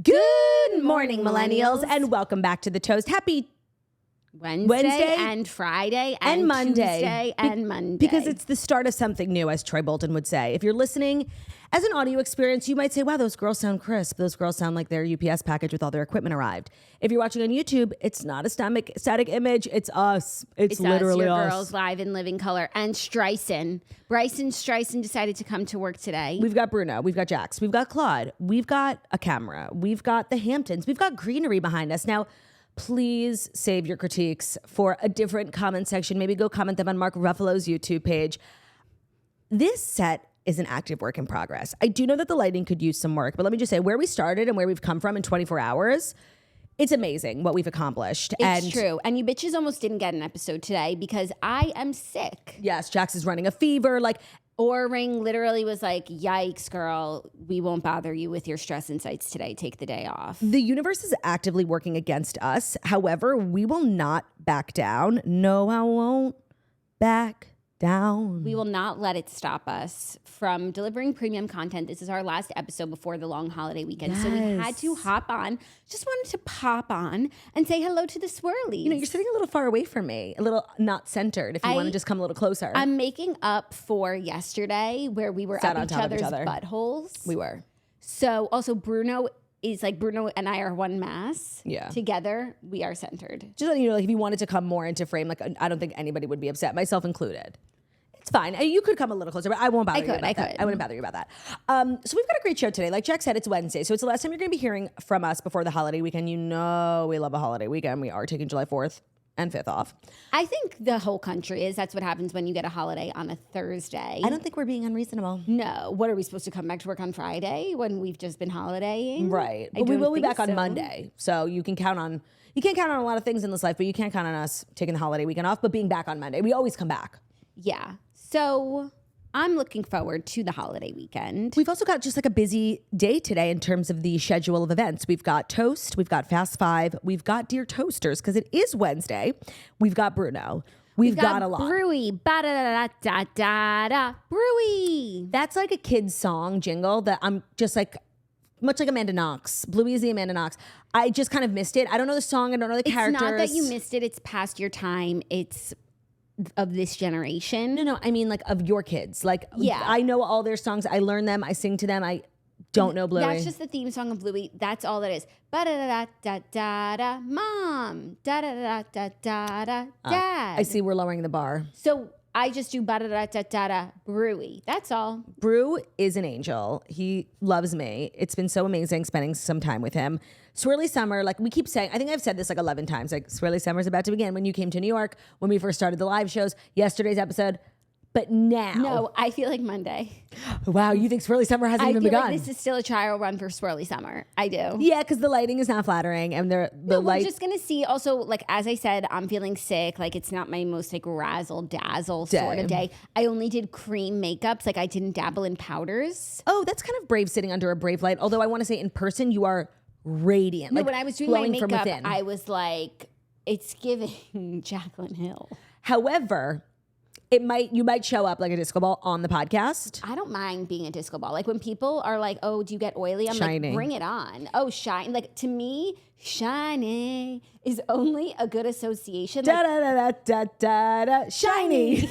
Good morning, millennials, and welcome back to The Toast. Happy Wednesday and Friday and Monday. Tuesday and Monday. Because it's the start of something new, as Troy Bolton would say. If you're listening as an audio experience, you might say, wow, those girls sound crisp. Those girls sound like their UPS package with all their equipment arrived. If you're watching on YouTube, it's not a static image. It's us. It's literally us. Your us. girls live in living color. And Bryson Streisand decided to come to work today. We've got Bruno. We've got Jax. We've got Claude. We've got a camera. We've got the Hamptons. We've got greenery behind us. Now, please save your critiques for a different comment section. Maybe go comment them on Mark Ruffalo's YouTube page. This set is an active work in progress. I do know that the lighting could use some work, but let me just say where we started and where we've come from in 24 hours, it's amazing what we've accomplished. It's true. And you bitches almost didn't get an episode today because I am sick. Yes, Jax is running a fever. Ring literally was like, yikes, girl, we won't bother you with your stress insights today. Take the day off. The universe is actively working against us. However, we will not back down. No, I won't back down. We will not let it stop us from delivering premium content. This is our last episode before the long holiday weekend. Yes. So we had to hop on. Just wanted to pop on and say hello to the swirlies. You know, you're sitting a little far away from me, a little not centered. If you want to just come a little closer. I'm making up for yesterday where we were Sat up on each top of other's each other. buttholes. We were. So also Bruno and I are one mass. Yeah. Together, we are centered. Just letting you know, if you wanted to come more into frame, I don't think anybody would be upset, myself included. It's fine. You could come a little closer, but I won't bother you about that. I wouldn't bother you about that. So we've got a great show today. Like Jack said, it's Wednesday. So it's the last time you're going to be hearing from us before the holiday weekend. You know we love a holiday weekend. We are taking July 4th and 5th off. I think the whole country is. That's what happens when you get a holiday on a Thursday. I don't think we're being unreasonable. No. What, are we supposed to come back to work on Friday when we've just been holidaying? Right. But we will be back on Monday. So you can't count on a lot of things in this life, but you can't count on us taking the holiday weekend off, but being back on Monday. We always come back. Yeah. So I'm looking forward to the holiday weekend. We've also got just like a busy day today in terms of the schedule of events. We've got Toast, we've got Fast Five, we've got Dear Toasters because it is Wednesday. We've got Bruno. We've got a lot. Brewy, ba-da-da-da-da-da-da, Brewy. That's like a kid's song jingle that I'm just like, much like Amanda Knox. Bluey is the Amanda Knox. I just kind of missed it. I don't know the song. I don't know the characters. It's not that you missed it. It's past your time. It's of this generation. No, I mean like of your kids. Like, yeah. I know all their songs. I learn them. I sing to them. I don't know Bluey. That's just the theme song of Bluey. That's all that is. Ba-da-da-da-da-da, mom. Da-da-da-da-da-da, dad. I see we're lowering the bar. So I just do ba-da-da-da-da-da, Brewy. That's all. Brew is an angel. He loves me. It's been so amazing spending some time with him. Swirly Summer, like we keep saying, I think I've said this like 11 times, like Swirly Summer is about to begin when you came to New York, when we first started the live shows, yesterday's episode. But now. No, I feel like Monday. Wow, you think Swirly Summer hasn't even begun? I feel like this is still a trial run for Swirly Summer. I do. Yeah, because the lighting is not flattering. And the light. We're just going to see. Also, like, as I said, I'm feeling sick. Like, it's not my most, like, razzle-dazzle sort of day. I only did cream makeups. Like, I didn't dabble in powders. Oh, that's kind of brave sitting under a brave light. Although I want to say in person, you are radiant. No, like, when I was doing my makeup, I was like, it's giving Jaclyn Hill. However, you might show up like a disco ball on the podcast. I don't mind being a disco ball. Like when people are like, oh, do you get oily? I'm shiny. Like, bring it on. Oh, shine. Like to me, shiny is only a good association. Da da da da da da. Shiny.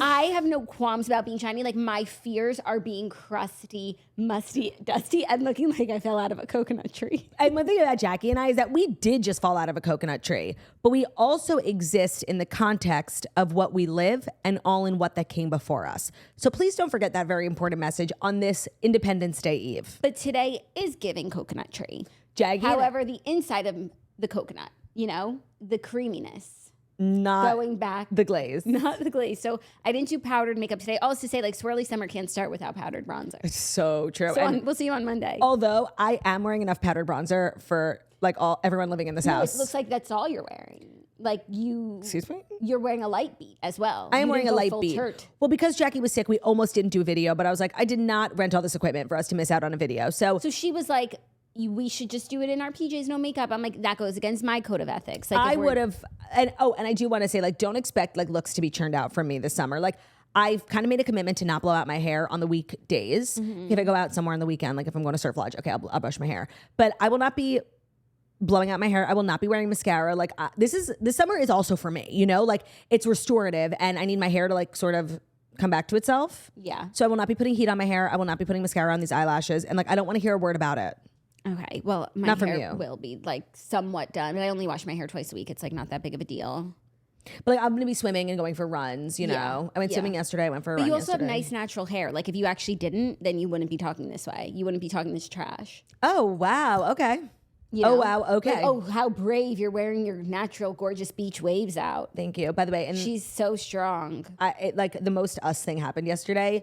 I have no qualms about being shiny. Like my fears are being crusty, musty, dusty, and looking like I fell out of a coconut tree. And one thing about Jackie and I is that we did just fall out of a coconut tree, but we also exist in the context of what we live and all in what that came before us. So please don't forget that very important message on this Independence Day Eve. But today is giving coconut tree. Jackie, however, the inside of the coconut, the creaminess. Not going back the glaze. Not the glaze. So I didn't do powdered makeup today. Also to say, like, Swirly Summer can't start without powdered bronzer. It's so true. So we'll see you on Monday. Although I am wearing enough powdered bronzer for like everyone living in this house. It looks like that's all you're wearing. Like you. Excuse me? You're wearing a light beat as well. I am wearing a light beat. Shirt. Well, because Jackie was sick, we almost didn't do a video, but I was like, I did not rent all this equipment for us to miss out on a video. So she was like, we should just do it in our PJs, no makeup. I'm like, that goes against my code of ethics. Like I would have, and I do want to say, like, don't expect like looks to be churned out from me this summer. Like, I've kind of made a commitment to not blow out my hair on the weekdays. If I go out somewhere on the weekend, like if I'm going to Surf Lodge, okay, I'll brush my hair. But I will not be blowing out my hair. I will not be wearing mascara. Like this summer is also for me, you know, like it's restorative and I need my hair to like sort of come back to itself. Yeah. So I will not be putting heat on my hair. I will not be putting mascara on these eyelashes. And like, I don't want to hear a word about it. Okay. Well, my Not from hair you. will be like somewhat done, but I only wash my hair twice a week. It's like not that big of a deal. But like, I'm going to be swimming and going for runs, you know. I went swimming yesterday. I went for a run But you also yesterday. have nice natural hair. Like if you actually didn't, then you wouldn't be talking this way. You wouldn't be talking this trash. Oh, wow. Okay. You Oh, know? wow. Okay. Like, oh, how brave. You're wearing your natural, gorgeous beach waves out. Thank you. By the way, and She's so strong. like the most us thing happened yesterday.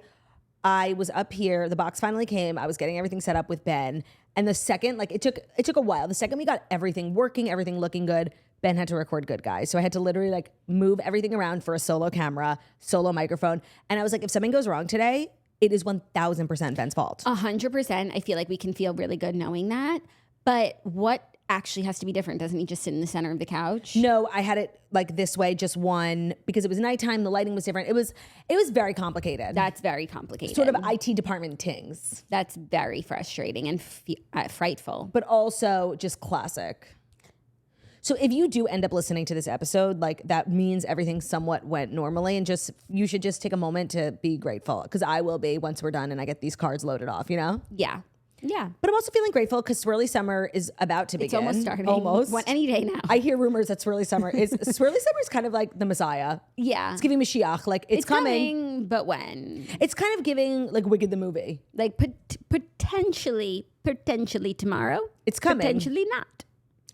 I was up here. The box finally came. I was getting everything set up with Ben. And the second, like it took a while. The second we got everything working, everything looking good, Ben had to record Good Guys. So I had to literally like move everything around for a solo camera, solo microphone. And I was like, if something goes wrong today, it is 1000% Ben's fault. 100%. I feel like we can feel really good knowing that. But what actually has to be different? Doesn't he just sit in the center of the couch? No, I had it like this way, just one, because it was nighttime, the lighting was different. It was very complicated. That's very complicated. Sort of IT department tings. That's very frustrating and frightful. But also just classic. So if you do end up listening to this episode, like that means everything somewhat went normally, and you should just take a moment to be grateful, because I will be once we're done and I get these cards loaded off, you know? Yeah. Yeah. But I'm also feeling grateful because Swirly Summer is about to begin. It's almost starting. Almost. Any day now. I hear rumors that Swirly Summer is kind of like the Messiah. Yeah. It's giving Mashiach. Like it's coming, but when? It's kind of giving like Wicked the movie. Like potentially tomorrow. It's coming. Potentially not.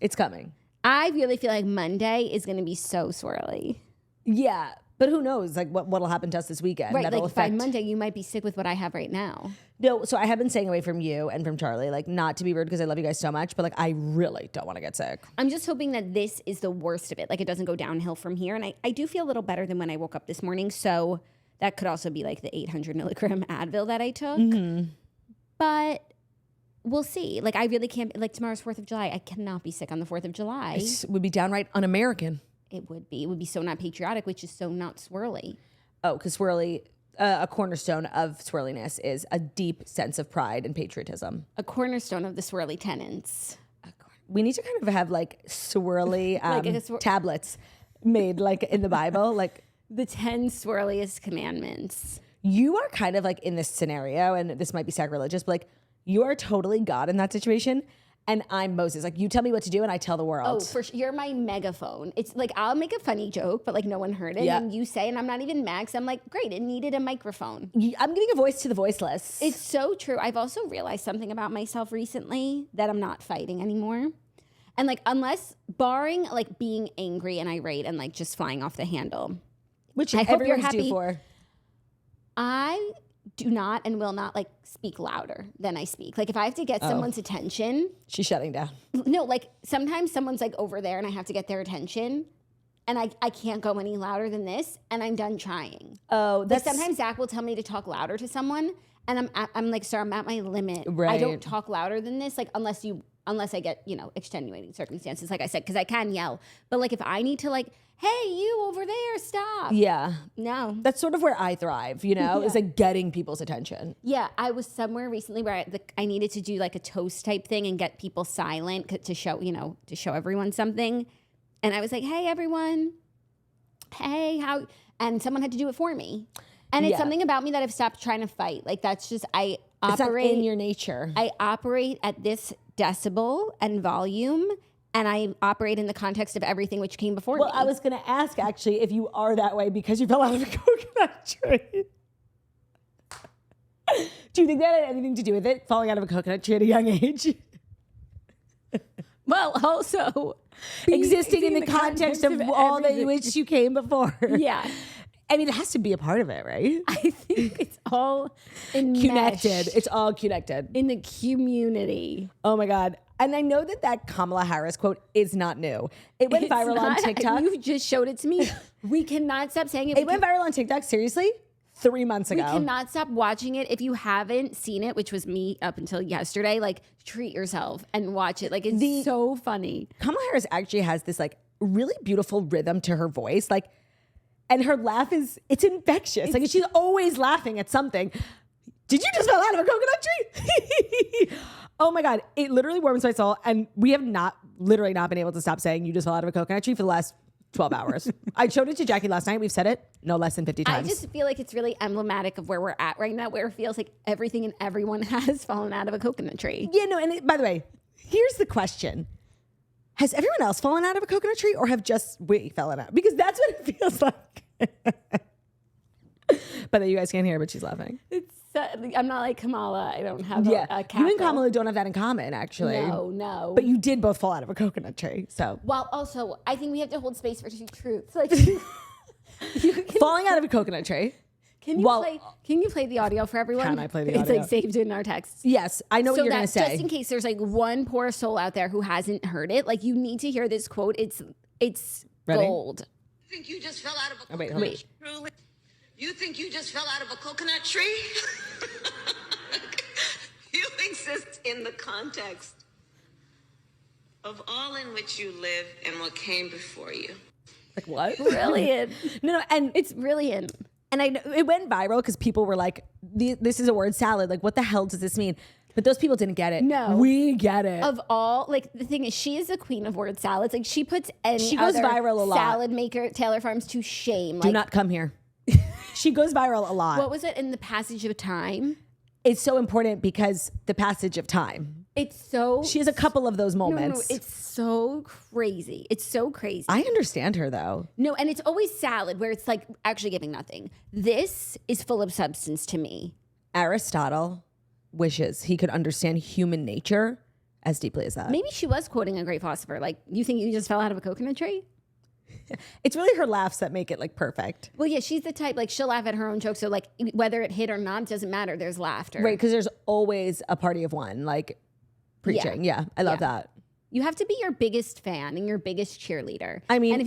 It's coming. I really feel like Monday is going to be so swirly. Yeah. But who knows, like what'll happen to us this weekend? Right, That'll like by Monday, you might be sick with what I have right now. No, so I have been staying away from you and from Charlie, like not to be rude because I love you guys so much, but like I really don't want to get sick. I'm just hoping that this is the worst of it. Like it doesn't go downhill from here. And I do feel a little better than when I woke up this morning. So that could also be like the 800 milligram Advil that I took. But we'll see. Like I really can't, like tomorrow's 4th of July. I cannot be sick on the 4th of July. It would be downright un-American. It would be. It would be so not patriotic, which is so not swirly. Oh, because swirly, a cornerstone of swirliness is a deep sense of pride and patriotism. A cornerstone of the swirly tenants. We need to kind of have like swirly Like tablets made like in the Bible. Like the 10 swirliest commandments. you are kind of like in this scenario, and this might be sacrilegious, but like you are totally God in that situation. And I'm Moses. Like, you tell me what to do, and I tell the world. Oh, for sure. You're my megaphone. It's like, I'll make a funny joke, but like no one heard it. Yeah. And you say, and I'm not even mad, 'cause I'm like, great, it needed a microphone. I'm giving a voice to the voiceless. It's so true. I've also realized something about myself recently that I'm not fighting anymore. And like, barring like being angry and irate and like just flying off the handle. Which I hope you're everyone's due happy. for. I do not and will not like speak louder than I speak. Like if I have to get someone's attention. She's shutting down. No, like sometimes someone's like over there and I have to get their attention. And I can't go any louder than this, and I'm done trying. Oh, Like that's sometimes Zach will tell me to talk louder to someone, and I'm like, sir, I'm at my limit. I Right. don't talk louder than this, like unless I get, extenuating circumstances, like I said, because I can yell. But like if I need to like, hey, you over there, stop. yeah. No. That's sort of where I thrive, is like getting people's attention. Yeah, I was somewhere recently where I needed to do like a toast type thing and get people silent to show everyone something. And I was like, hey, everyone. Hey, how? And someone had to do it for me. And it's Yeah. something about me that I've stopped trying to fight. Like that's just, It's not in your nature. I operate at this decibel and volume, and I operate in the context of everything which came before Well, me. I was going to ask actually if you are that way because you fell out of a coconut tree. Do you think that had anything to do with it, falling out of a coconut tree at a young age? Well, also Existing in the context of all that which you came before. Yeah. I mean, it has to be a part of it, right? I think it's all Connected. It's all connected. in the community. Oh my God. And I know that Kamala Harris quote is not new. It went viral on TikTok. You just showed it to me. We cannot stop saying it. It went viral on TikTok, seriously, 3 months ago. We cannot stop watching it. If you haven't seen it, which was me up until yesterday, like treat yourself and watch it. Like it's so funny. Kamala Harris actually has this like really beautiful rhythm to her voice. Like And her laugh it's infectious. Like she's always laughing at something. Did you just fell out of a coconut tree? Oh my God. It literally warms my soul. And we have literally not been able to stop saying you just fell out of a coconut tree for the last 12 hours. I showed it to Jackie last night. We've said it no less than 50 times. I just feel like it's really emblematic of where we're at right now, where it feels like everything and everyone has fallen out of a coconut tree. Yeah, no. And by the way, here's the question. Has everyone else fallen out of a coconut tree or have just we fallen out? Because that's what it feels like. But you guys can't hear, but she's laughing. I'm not like Kamala. I don't have a cackle. You and Kamala don't have that in common, actually. No. But you did both fall out of a coconut tree. So well, also, I think we have to hold space for two truths. Like falling out of a coconut tree. Can you play the audio for everyone? Can I play the audio? It's like saved in our texts. Yes, I know what you're going to say. Just in case there's like one poor soul out there who hasn't heard it, like you need to hear this quote. It's Ready? gold. You think you just fell out of a wait, coconut wait. tree? You think you just fell out of a coconut tree? You exist in the context of all in which you live and what came before you. Like what? Brilliant. No, and It's brilliant. And I know it went viral because people were like, "This is a word salad. Like, what the hell does this mean?" But those people didn't get it. No, we get it. Of all, like the thing is, she is the queen of word salads. Like she puts She goes other viral a lot. salad maker at Taylor Farms to shame. Do not come here. She goes viral a lot. What was it in the passage of time? It's so important because the passage of time. It's so. She has a couple of those moments. No, it's so crazy. It's so crazy. I understand her though. No, and it's always salad where it's like actually giving nothing. This is full of substance to me. Aristotle wishes he could understand human nature as deeply as that. Maybe she was quoting a great philosopher. Like, you think you just fell out of a coconut tree? It's really her laughs that make it like perfect. Well, yeah, she's the type, like she'll laugh at her own jokes. So like whether it hit or not, it doesn't matter. There's laughter. Right, because there's always a party of one, like preaching. Yeah, I love that. You have to be your biggest fan and your biggest cheerleader. I mean, and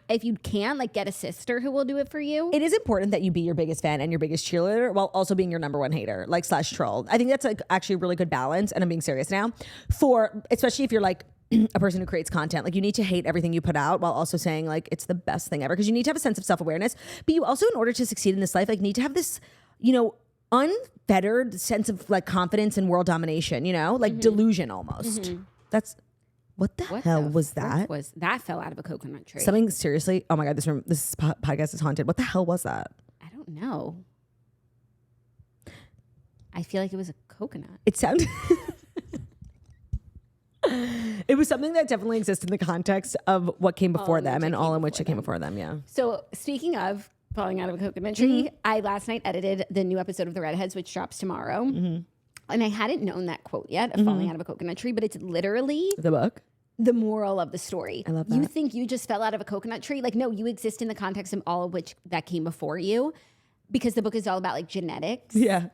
if you can, like get a sister who will do it for you. It is important that you be your biggest fan and your biggest cheerleader while also being your number one hater, like / troll. I think that's like actually a really good balance. And I'm being serious now especially if you're like a person who creates content, like you need to hate everything you put out while also saying like it's the best thing ever. Cause you need to have a sense of self-awareness, but you also, in order to succeed in this life, like need to have this, unfettered sense of like confidence and world domination, like delusion almost. That's what the hell was that? That fell out of a coconut tree. Something seriously. Oh my God, this podcast is haunted. What the hell was that? I don't know. I feel like it was a coconut. It sounded. It was something that definitely exists in the context of what came before them and all in which it came before them. Yeah. So speaking of falling out of a coconut tree, I last night edited the new episode of The Redheads, which drops tomorrow. And I hadn't known that quote yet of falling out of a coconut tree, but it's literally the book. The moral of the story. I love that. You think you just fell out of a coconut tree? Like, no, you exist in the context of all of which that came before you, because the book is all about like genetics. Yeah.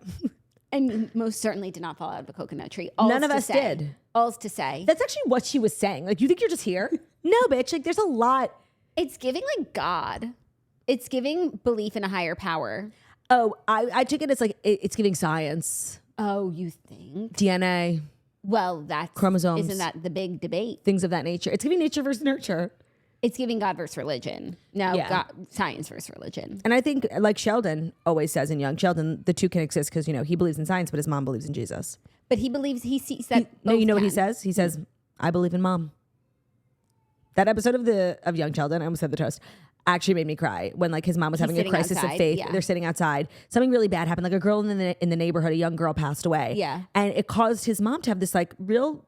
And most certainly did not fall out of a coconut tree. None of us did. All's to say. That's actually what she was saying. Like, you think you're just here? No, bitch. Like, there's a lot. It's giving like God. It's giving belief in a higher power. Oh, I took it as like, it's giving science. Oh, you think? DNA. Well, that's chromosomes. Isn't that the big debate? Things of that nature. It's giving nature versus nurture. It's giving God versus religion. No, God, science versus religion. And I think, like Sheldon always says in Young Sheldon, the two can exist because, he believes in science, but his mom believes in Jesus. But he sees that. You know what he says? He says, I believe in mom. That episode of Young Sheldon, I almost said the toast, actually made me cry when like his mom was having a crisis of faith. Yeah. They're sitting outside. Something really bad happened. Like a girl in the neighborhood, a young girl passed away. Yeah. And it caused his mom to have this like real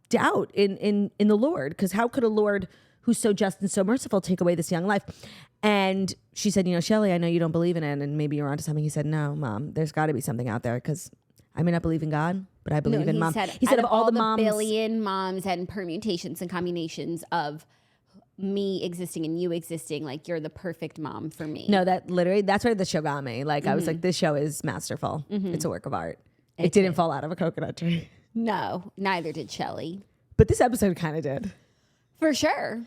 doubt in the Lord. Because how could a Lord who's so just and so merciful take away this young life? And she said, Shelley, I know you don't believe in it and maybe you're onto something. He said, no, Mom, there's got to be something out there because I may not believe in God, but I believe in mom. He said of all the moms, billion moms and permutations and combinations of me existing and you existing, like you're the perfect mom for me. No, that's where the show got me. Like I was like, this show is masterful. It's a work of art. It didn't fall out of a coconut tree. No, neither did Shelley. But this episode kind of did. For sure.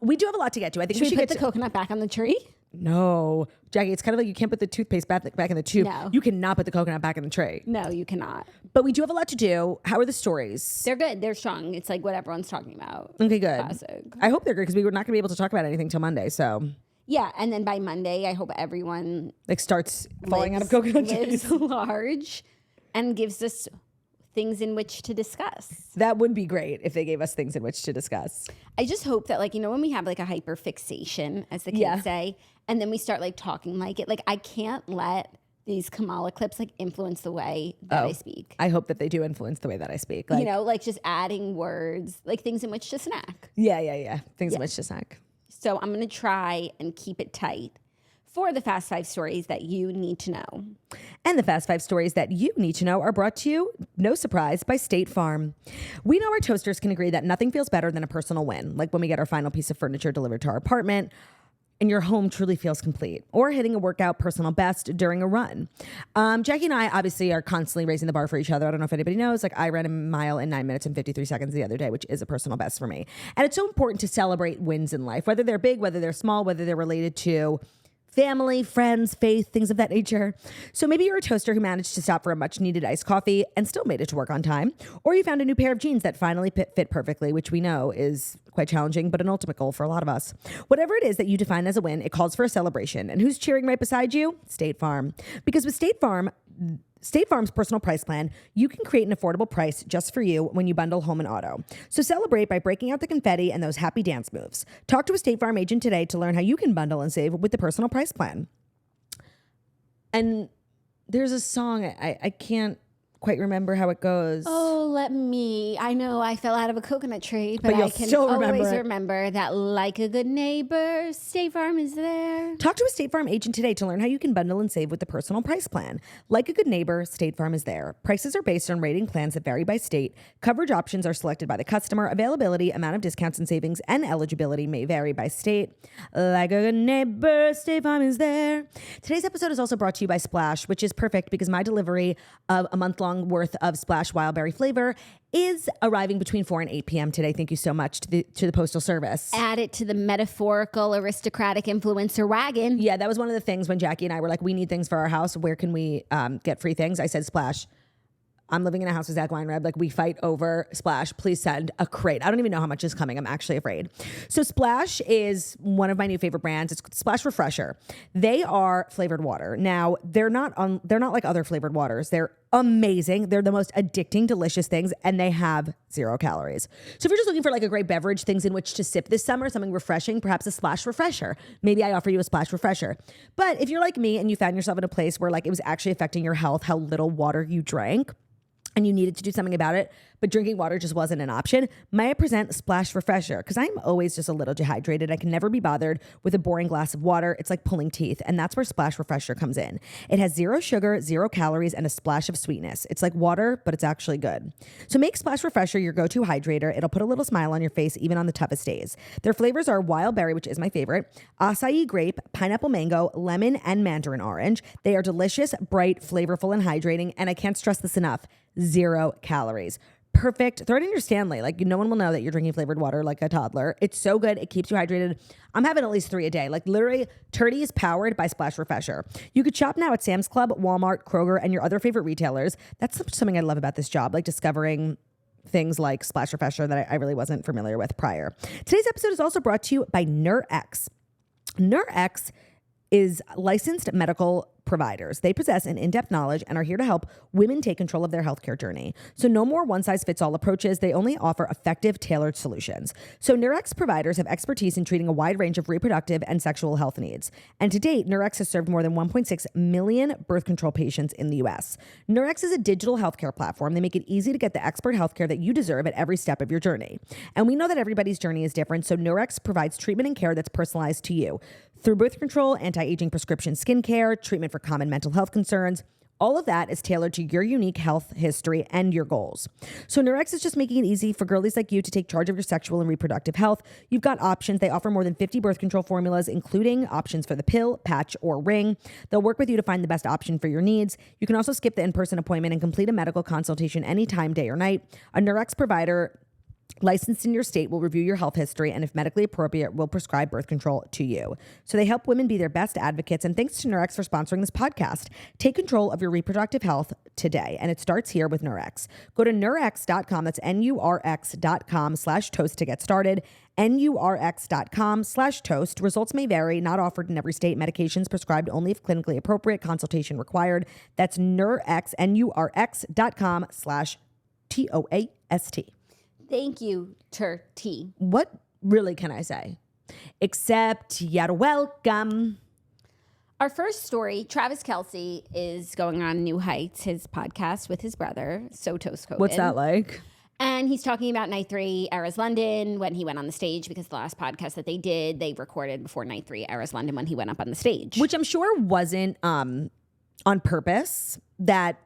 We do have a lot to get to. I think we should put the coconut back on the tree. No, Jackie, it's kind of like you can't put the toothpaste back in the tube. No. You cannot put the coconut back in the tray. No, you cannot. But we do have a lot to do. How are the stories? They're good. They're strong. It's like what everyone's talking about. Okay, good. Classic. I hope they're good because we were not going to be able to talk about anything till Monday. So Yeah, and then by Monday, I hope everyone Like starts falling out of coconut lives trees. large and gives us things in which to discuss. That would be great if they gave us things in which to discuss. I just hope that, like, you know, when we have like a hyper fixation, as the kids say, and then we start like talking like it, like I can't let these Kamala clips like influence the way that I speak. I hope that they do influence the way that I speak. Like, you know, like just adding words, like things in which to snack. Yeah. Things in which to snack. So I'm going to try and keep it tight for the Fast 5 stories that you need to know. And the Fast 5 stories that you need to know are brought to you, no surprise, by State Farm. We know our toasters can agree that nothing feels better than a personal win, like when we get our final piece of furniture delivered to our apartment and your home truly feels complete, or hitting a workout personal best during a run. Jackie and I obviously are constantly raising the bar for each other. I don't know if anybody knows, like I ran a mile in 9 minutes and 53 seconds the other day, which is a personal best for me. And it's so important to celebrate wins in life, whether they're big, whether they're small, whether they're related to family, friends, faith, things of that nature. So maybe you're a toaster who managed to stop for a much needed iced coffee and still made it to work on time. Or you found a new pair of jeans that finally fit perfectly, which we know is quite challenging, but an ultimate goal for a lot of us. Whatever it is that you define as a win, it calls for a celebration. And who's cheering right beside you? State Farm. Because with State Farm's personal price plan, you can create an affordable price just for you when you bundle home and auto. So celebrate by breaking out the confetti and those happy dance moves. Talk to a State Farm agent today to learn how you can bundle and save with the personal price plan. And there's a song, I can't quite remember how it goes. I know I fell out of a coconut tree, but you'll I can still always remember it. remember that like a good neighbor, State Farm is there. Talk to a State Farm agent today to learn how you can bundle and save with the personal price plan. Like a good neighbor, State Farm is there. Prices are based on rating plans that vary by state. Coverage options are selected by the customer. Availability, amount of discounts and savings, and eligibility may vary by state. Like a good neighbor, State Farm is there. Today's episode is also brought to you by Splash, which is perfect because my delivery of a month-long worth of Splash Wildberry flavor is arriving between 4 and 8 p.m. today. Thank you so much to the Postal Service. Add it to the metaphorical aristocratic influencer wagon. Yeah, that was one of the things when Jackie and I were like, we need things for our house. Where can we get free things? I said, Splash. I'm living in a house with Zach Weinreb. Like, we fight over Splash. Please send a crate. I don't even know how much is coming. I'm actually afraid. So Splash is one of my new favorite brands. It's Splash Refresher. They are flavored water. Now, they're not like other flavored waters. They're amazing. They're the most addicting, delicious things, and they have 0 calories. So if you're just looking for like a great beverage, things in which to sip this summer, something refreshing, perhaps a Splash Refresher. Maybe I offer you a Splash Refresher. But if you're like me and you found yourself in a place where like it was actually affecting your health, how little water you drank, and you needed to do something about it, but drinking water just wasn't an option, may I present Splash Refresher? Because I'm always just a little dehydrated. I can never be bothered with a boring glass of water. It's like pulling teeth, and that's where Splash Refresher comes in. It has 0 sugar, 0 calories, and a splash of sweetness. It's like water, but it's actually good. So make Splash Refresher your go-to hydrator. It'll put a little smile on your face, even on the toughest days. Their flavors are wild berry, which is my favorite, acai grape, pineapple mango, lemon, and mandarin orange. They are delicious, bright, flavorful, and hydrating, and I can't stress this enough. 0 calories. Perfect. Throw it in your Stanley. Like, no one will know that you're drinking flavored water like a toddler. It's so good. It keeps you hydrated. I'm having at least 3 a day. Like, literally, Turdy is powered by Splash Refresher. You could shop now at Sam's Club, Walmart, Kroger, and your other favorite retailers. That's something I love about this job, like discovering things like Splash Refresher that I really wasn't familiar with prior. Today's episode is also brought to you by Nurex. Nurex is licensed medical providers. They possess an in-depth knowledge and are here to help women take control of their healthcare journey. So no more one-size-fits-all approaches. They only offer effective, tailored solutions. So Nurex providers have expertise in treating a wide range of reproductive and sexual health needs. And to date, Nurex has served more than 1.6 million birth control patients in the U.S. Nurex is a digital healthcare platform. They make it easy to get the expert healthcare that you deserve at every step of your journey. And we know that everybody's journey is different, so Nurex provides treatment and care that's personalized to you. Through birth control, anti-aging prescription skincare, treatment for common mental health concerns, all of that is tailored to your unique health history and your goals. So Nurex is just making it easy for girlies like you to take charge of your sexual and reproductive health. You've got options. They offer more than 50 birth control formulas, including options for the pill, patch, or ring. They'll work with you to find the best option for your needs. You can also skip the in-person appointment and complete a medical consultation anytime, day or night. A Nurex provider licensed in your state, will review your health history, and if medically appropriate, will prescribe birth control to you. So they help women be their best advocates. And thanks to Nurex for sponsoring this podcast. Take control of your reproductive health today. And it starts here with Nurex. Go to Nurex.com. That's Nurx.com/toast to get started. Nurx.com/toast. Results may vary, not offered in every state. Medications prescribed only if clinically appropriate. Consultation required. That's Nurex, Nurx.com/TOAST. Thank you, T. What really can I say? Except you're welcome. Our first story, Travis Kelce is going on New Heights, his podcast with his brother, So Toast Kogan. What's that like? And he's talking about night 3, Eras London, when he went on the stage, because the last podcast that they did, they recorded before night 3, Eras London, when he went up on the stage. Which I'm sure wasn't on purpose, that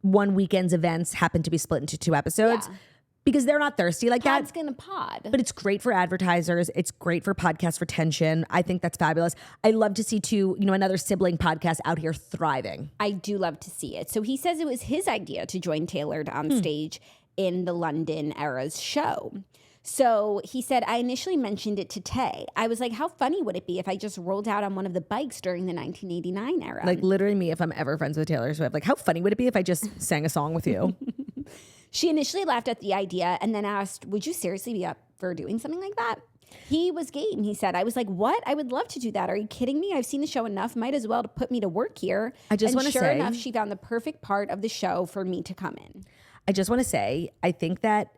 one weekend's events happened to be split into 2 episodes. Yeah. Because they're not thirsty like Pod's that. gonna pod. But it's great for advertisers. It's great for podcast retention. I think that's fabulous. I love to see another sibling podcast out here thriving. I do love to see it. So he says it was his idea to join Tailored on stage in the London Eras show. So he said, I initially mentioned it to Tay. I was like, how funny would it be if I just rolled out on one of the bikes during the 1989 era? Like literally me, if I'm ever friends with Taylor Swift. Like how funny would it be if I just sang a song with you? She initially laughed at the idea and then asked, would you seriously be up for doing something like that? He was game, he said. I was like, what? I would love to do that. Are you kidding me? I've seen the show enough. Might as well to put me to work here. I just want to sure say, enough, she found the perfect part of the show for me to come in. I just want to say, I think that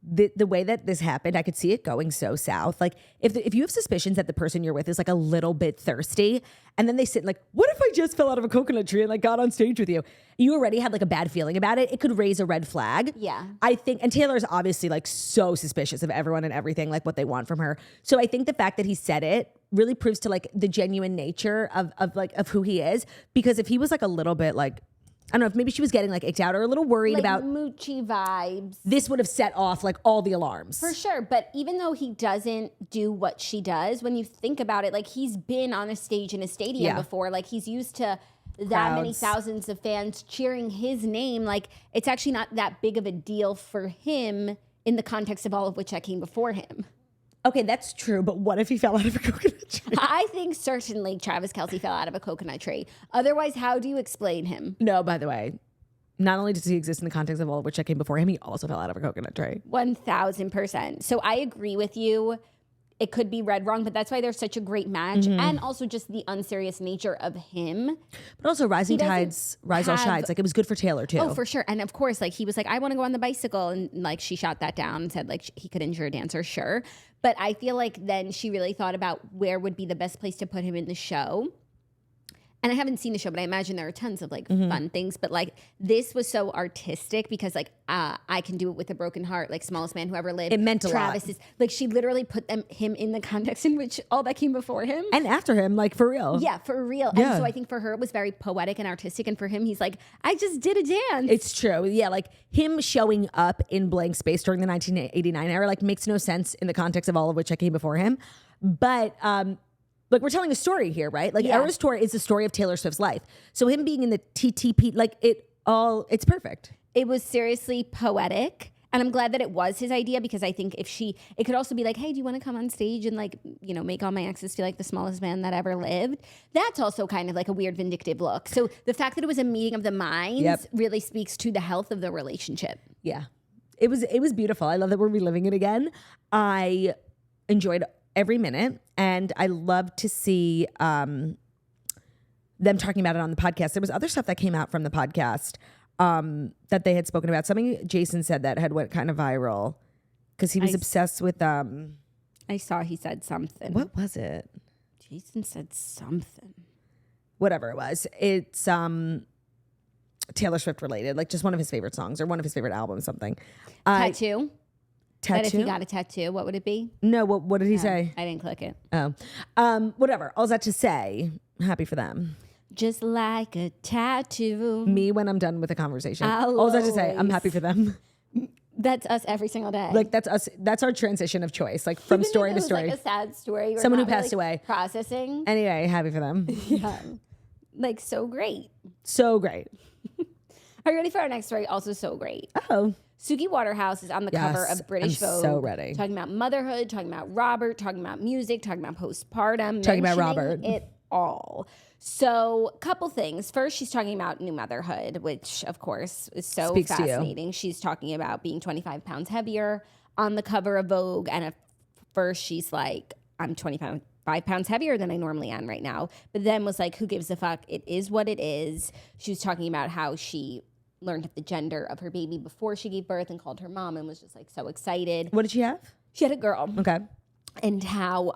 the way that this happened, I could see it going so south. Like if you have suspicions that the person you're with is like a little bit thirsty, and then they sit like, what if I just fell out of a coconut tree and like got on stage with you? You already had like a bad feeling about it. It could raise a red flag. Yeah. I think, and Taylor's obviously like so suspicious of everyone and everything, like what they want from her. So I think the fact that he said it really proves to like the genuine nature of who he is. Because if he was like a little bit like, I don't know, if maybe she was getting like icked out or a little worried like about moochy vibes. This would have set off like all the alarms. For sure. But even though he doesn't do what she does, when you think about it, like he's been on a stage in a stadium before. Like he's used to that many thousands of fans cheering his name. Like it's actually not that big of a deal for him in the context of all of which I came before him. Okay, that's true, but what if he fell out of a coconut tree? I think certainly Travis Kelce fell out of a coconut tree. Otherwise, how do you explain him? No, by the way, not only does he exist in the context of all of which I came before him, he also fell out of a coconut tree. 1000%. So I agree with you. It could be read wrong, but that's why they're such a great match. And also just the unserious nature of him. But also rising tides, rise all tides. Like it was good for Taylor too. Oh, for sure. And of course, like he was like, I want to go on the bicycle. And like she shot that down and said like he could injure a dancer. Sure. But I feel like then she really thought about where would be the best place to put him in the show. And I haven't seen the show, but I imagine there are tons of like fun things. But like this was so artistic because like I can do it with a broken heart, like smallest man who ever lived. It meant a Travis lot. Is like she literally put him in the context in which all that came before him and after him, like for real. Yeah, for real. Yeah. And so I think for her it was very poetic and artistic, and for him he's like, I just did a dance. It's true. Yeah, like him showing up in blank space during the 1989 era like makes no sense in the context of all of which I came before him, but. Like we're telling a story here, right? Like Eras Tour is the story of Taylor Swift's life. So him being in the TTP, like it's perfect. It was seriously poetic. And I'm glad that it was his idea because I think it could also be like, hey, do you want to come on stage and like, make all my exes feel like the smallest man that ever lived? That's also kind of like a weird vindictive look. So the fact that it was a meeting of the minds really speaks to the health of the relationship. Yeah. It was beautiful. I love that we're reliving it again. I enjoyed every minute, and I love to see them talking about it on the podcast. There was other stuff that came out from the podcast that they had spoken about. Something Jason said that had went kind of viral because he was obsessed with I saw he said something. What was it? Jason said something. Whatever it was. It's Taylor Swift related, like just one of his favorite songs or one of his favorite albums, something. Tattoo? Tattoo? That if you got a tattoo, what would it be? No, what did he say? I didn't click it. Oh. Whatever. All that to say, happy for them. Just like a tattoo. Me when I'm done with the conversation. All that to say, I'm happy for them. That's us every single day. Like that's us. That's our transition of choice, like from story to story. Like a sad story. Someone who passed away. Processing. Anyway, happy for them. Yeah. Like so great. So great. Are you ready for our next story? Also so great. Oh. Suki Waterhouse is on the cover of British Vogue. So ready. Talking about motherhood, talking about Robert, talking about music, talking about postpartum. Talking about Robert. It all. So, a couple things. First, she's talking about new motherhood, which, of course, is so Speaks to you. fascinating. She's talking about being 25 pounds heavier on the cover of Vogue. And at first, she's like, I'm 25 pounds heavier than I normally am right now. But then was like, who gives a fuck? It is what it is. She was talking about how she learned the gender of her baby before she gave birth and called her mom and was just like so excited. What did she have? She had a girl. Okay. And how,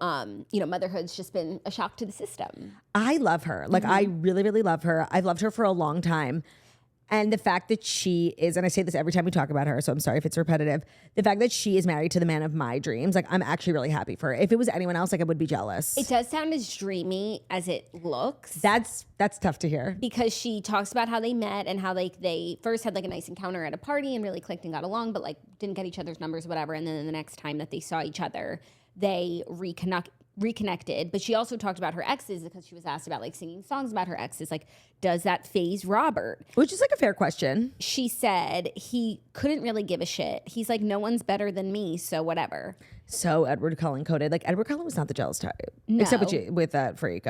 motherhood's just been a shock to the system. I love her. Like, I really, really love her. I've loved her for a long time. And the fact that she is, and I say this every time we talk about her, so I'm sorry if it's repetitive, the fact that she is married to the man of my dreams, like, I'm actually really happy for her. If it was anyone else, like, I would be jealous. It does sound as dreamy as it looks. That's tough to hear. Because she talks about how they met and how like they first had like a nice encounter at a party and really clicked and got along, but like didn't get each other's numbers, whatever. And then the next time that they saw each other, they reconnected. But she also talked about her exes because she was asked about like singing songs about her exes. Like, does that faze Robert? Which is like a fair question. She said he couldn't really give a shit. He's like, no one's better than me, so whatever. So Edward Cullen coded. Like, Edward Cullen was not the jealous type. No. Except with that freak,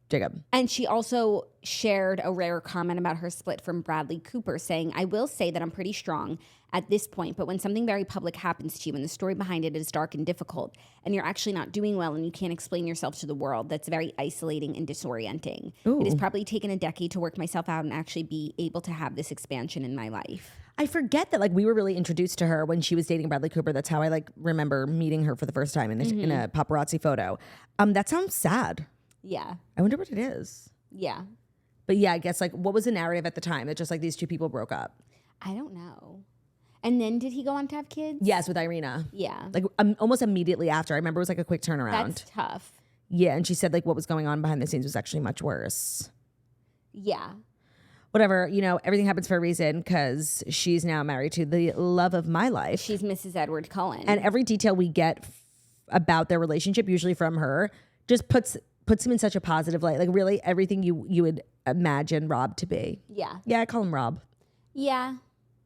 Jacob. And she also shared a rare comment about her split from Bradley Cooper, saying, I will say that I'm pretty strong at this point, but when something very public happens to you and the story behind it is dark and difficult, and you're actually not doing well and you can't explain yourself to the world, that's very isolating and disorienting. Ooh. It has probably taken a decade to work myself out and actually be able to have this expansion in my life. I forget that, like, we were really introduced to her when she was dating Bradley Cooper. That's how I, like, remember meeting her for the first time in a paparazzi photo. That sounds sad. Yeah. I wonder what it is. Yeah. But yeah, I guess, like, what was the narrative at the time? That just, like, these two people broke up. I don't know. And then did he go on to have kids? Yes, with Irina. Yeah. Like, almost immediately after. I remember it was, like, a quick turnaround. That's tough. Yeah, and she said, like, what was going on behind the scenes was actually much worse. Yeah. Whatever, everything happens for a reason because she's now married to the love of my life. She's Mrs. Edward Cullen. And every detail we get about their relationship, usually from her, just puts him in such a positive light. Like, really, everything you would imagine Rob to be. Yeah. Yeah, I call him Rob. Yeah.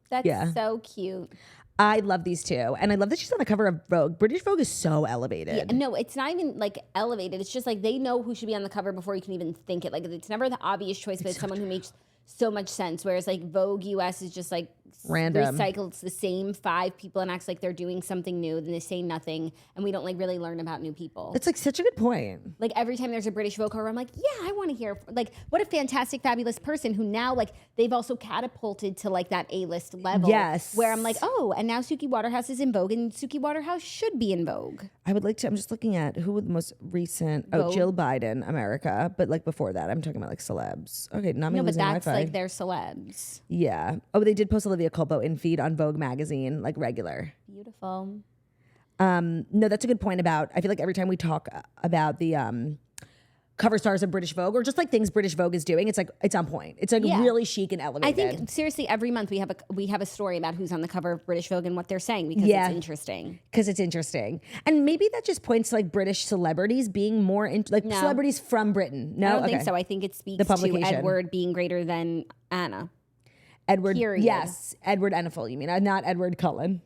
That's so cute. I love these two. And I love that she's on the cover of Vogue. British Vogue is so elevated. Yeah, no, it's not even like elevated. It's just like they know who should be on the cover before you can even think it. Like, it's never the obvious choice, but it's someone who makes so much sense. Whereas like Vogue US is just like random. Recycled. It's the same 5 people and acts like they're doing something new. Then they say nothing, and we don't like really learn about new people. It's like such a good point. Like every time there's a British Vogue cover, I'm like, yeah, I want to hear. Like, what a fantastic, fabulous person who now like they've also catapulted to like that A-list level. Yes. Where I'm like, oh, and now Suki Waterhouse is in Vogue, and Suki Waterhouse should be in Vogue. I would like to. I'm just looking at who was the most recent. Oh, Vogue? Jill Biden, America. But like before that, I'm talking about like celebs. Okay, not me No, but losing that's Wi-Fi. like their celebs. Yeah. Oh, they did post Olivia Culpo in feed on Vogue magazine, like regular. Beautiful. No, that's a good point about, I feel like every time we talk about the cover stars of British Vogue or just like things British Vogue is doing, it's like, it's on point. It's like really chic and elevated. I think seriously, every month we have a story about who's on the cover of British Vogue and what they're saying because it's interesting. Because it's interesting. And maybe that just points to like British celebrities being more, celebrities from Britain. No, I don't think so. I think it speaks to Edward being greater than Anna. Edward, period. Yes, Edward Enniful, you mean, not Edward Cullen.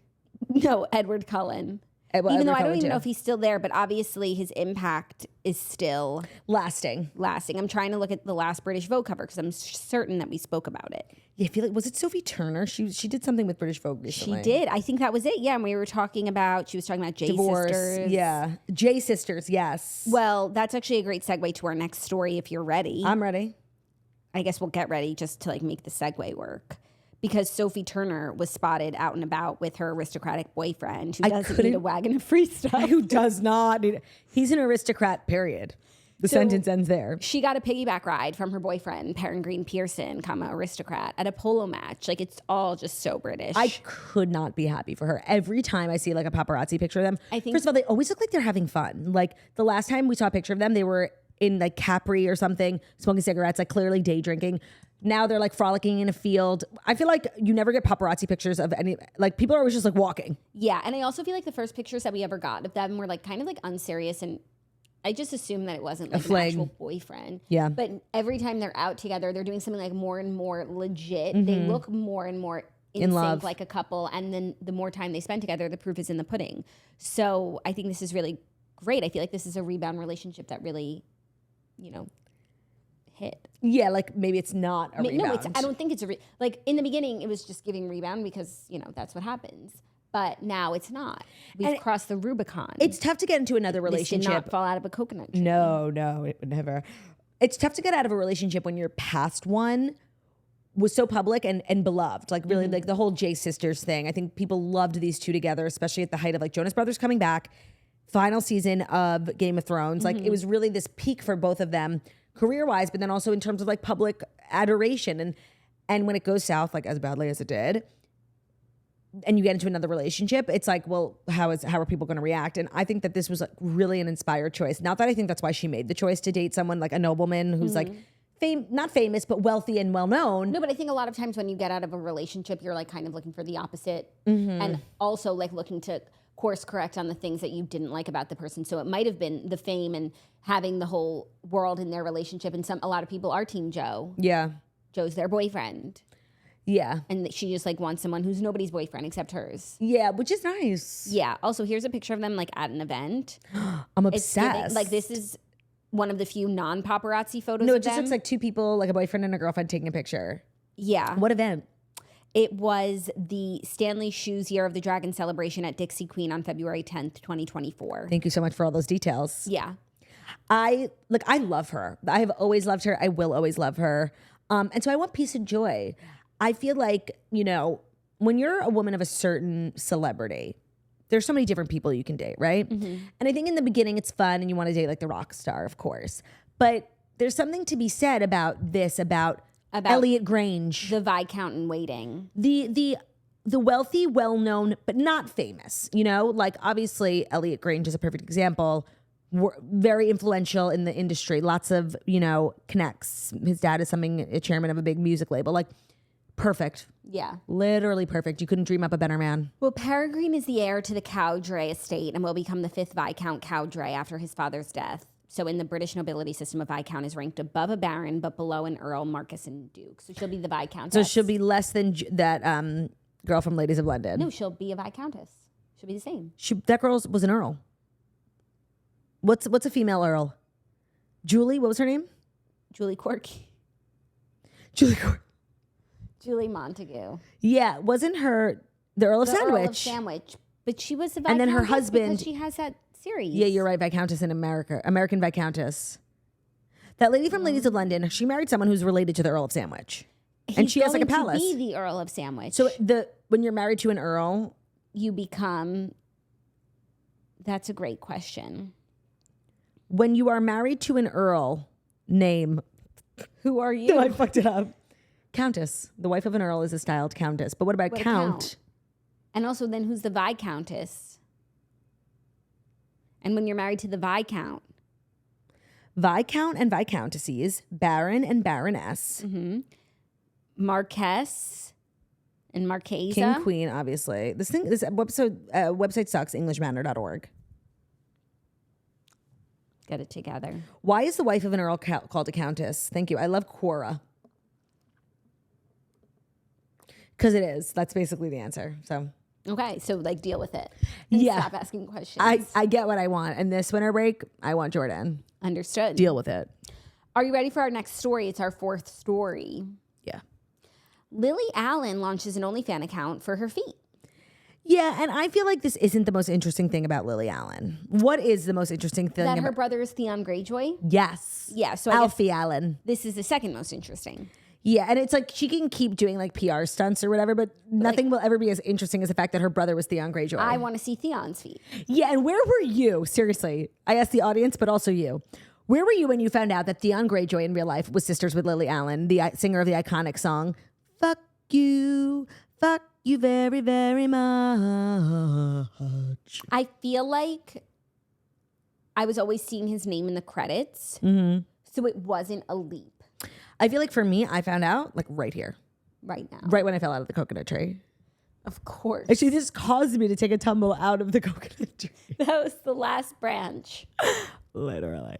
No, Edward Cullen. Even though I don't even know if he's still there, but obviously his impact is still lasting. I'm trying to look at the last British Vogue cover because I'm certain that we spoke about it. Yeah, I feel like, was it Sophie Turner? She did something with British Vogue recently. She did. I think that was it. Yeah, and she was talking about J Sisters. Yeah, J Sisters, yes. Well, that's actually a great segue to our next story if you're ready. I'm ready. I guess we'll get ready just to like make the segue work. Because Sophie Turner was spotted out and about with her aristocratic boyfriend who doesn't need a wagon of free stuff. Who does not need He's an aristocrat, period. The sentence ends there. She got a piggyback ride from her boyfriend, Peregrine Pearson, aristocrat, at a polo match. Like, it's all just so British. I could not be happy for her. Every time I see like a paparazzi picture of them, first of all, they always look like they're having fun. Like the last time we saw a picture of them, they were in like Capri or something, smoking cigarettes, like clearly day drinking. Now they're like frolicking in a field. I feel like you never get paparazzi pictures of any, like people are always just like walking. Yeah, and I also feel like the first pictures that we ever got of them were like kind of like unserious, and I just assumed that it wasn't like an actual boyfriend. Yeah. But every time they're out together, they're doing something like more and more legit. They look more and more in love, sync like a couple. And then the more time they spend together, the proof is in the pudding. So I think this is really great. I feel like this is a rebound relationship that really, hit. Yeah, like maybe it's not a rebound. No, I don't think it's like in the beginning it was just giving rebound because, that's what happens. But now it's not. We've crossed the Rubicon. It's tough to get into another relationship. This did not fall out of a coconut tree. No, it would never. It's tough to get out of a relationship when your past one was so public and beloved. Like really like the whole J sisters thing. I think people loved these two together, especially at the height of like Jonas Brothers coming back, final season of Game of Thrones. Like it was really this peak for both of them career-wise, but then also in terms of like public adoration. And when it goes south, like as badly as it did, and you get into another relationship, it's like, well, how are people going to react? And I think that this was like really an inspired choice. Not that I think that's why she made the choice to date someone like a nobleman who's like not famous, but wealthy and well-known. No, but I think a lot of times when you get out of a relationship, you're like kind of looking for the opposite and also like looking to course correct on the things that you didn't like about the person. So it might have been the fame and having the whole world in their relationship. And a lot of people are Team Joe. Yeah. Joe's their boyfriend. Yeah. And she just like wants someone who's nobody's boyfriend except hers. Yeah, which is nice. Yeah. Also, here's a picture of them like at an event. I'm obsessed. Like this is one of the few non-paparazzi photos No, of it just them. looks like two people, like a boyfriend and a girlfriend taking a picture. Yeah. What event? It was the Stanley Shoes Year of the Dragon celebration at Dixie Queen on February 10th, 2024. Thank you so much for all those details. Yeah. I love her. I have always loved her. I will always love her. And so I want peace and joy. I feel like, when you're a woman of a certain celebrity, there's so many different people you can date, right? And I think in the beginning it's fun and you want to date like the rock star, of course. But there's something to be said about Elliot Grange. The Viscount in waiting. The wealthy, well-known, but not famous, like obviously Elliot Grange is a perfect example. Very influential in the industry. Lots of, connects. His dad is a chairman of a big music label. Like perfect. Yeah. Literally perfect. You couldn't dream up a better man. Well, Peregrine is the heir to the Cowdray estate and will become the 5th Viscount Cowdray after his father's death. So in the British nobility system, a Viscount is ranked above a Baron, but below an Earl, Marquess, and Duke. So she'll be the Viscountess. So she'll be less than that girl from Ladies of London. No, she'll be a Viscountess. She'll be the same. That girl was an Earl. What's a female Earl? Julie, what was her name? Julie Corky. Julie Montagu. Yeah, wasn't her the Earl of Sandwich? Earl of Sandwich. But she was a Viscountess and then her husband, because she has that series. Yeah, you're right. Viscountess in American Viscountess. That lady from Ladies of London, she married someone who's related to the Earl of Sandwich, and she has like a palace. To be the Earl of Sandwich. So when you're married to an Earl, you become. That's a great question. When you are married to an Earl, name. Who are you? No, I fucked it up. Countess. The wife of an Earl is a styled countess. But what about Count? And also, then who's the Viscountess? And when you're married to the Viscount? Viscount and Viscountesses, Baron and Baroness. Marquess and Marquesa. King, Queen, obviously. This website sucks, englishmanner.org. Get it together. Why is the wife of an Earl called a countess? Thank you. I love Quora. Because it is. That's basically the answer. So okay, so like deal with it. Yeah. Stop asking questions. I get what I want. And this winter break, I want Jordan. Understood. Deal with it. Are you ready for our next story? It's our 4th story. Yeah. Lily Allen launches an OnlyFans account for her feet. Yeah, and I feel like this isn't the most interesting thing about Lily Allen. What is the most interesting thing? That her brother is Theon Greyjoy? Yes. Yeah, so Alfie Allen. This is the second most interesting. Yeah, and it's like she can keep doing like PR stunts or whatever, but nothing will ever be as interesting as the fact that her brother was Theon Greyjoy. I want to see Theon's feet. Yeah, and where were you? Seriously, I asked the audience, but also you. Where were you when you found out that Theon Greyjoy in real life was sisters with Lily Allen, the singer of the iconic song, Fuck You very, very much. I feel like I was always seeing his name in the credits, so it wasn't a leap. I feel like for me, I found out like right here. Right now. Right when I fell out of the coconut tree. Of course. Actually, this caused me to take a tumble out of the coconut tree. That was the last branch. Literally.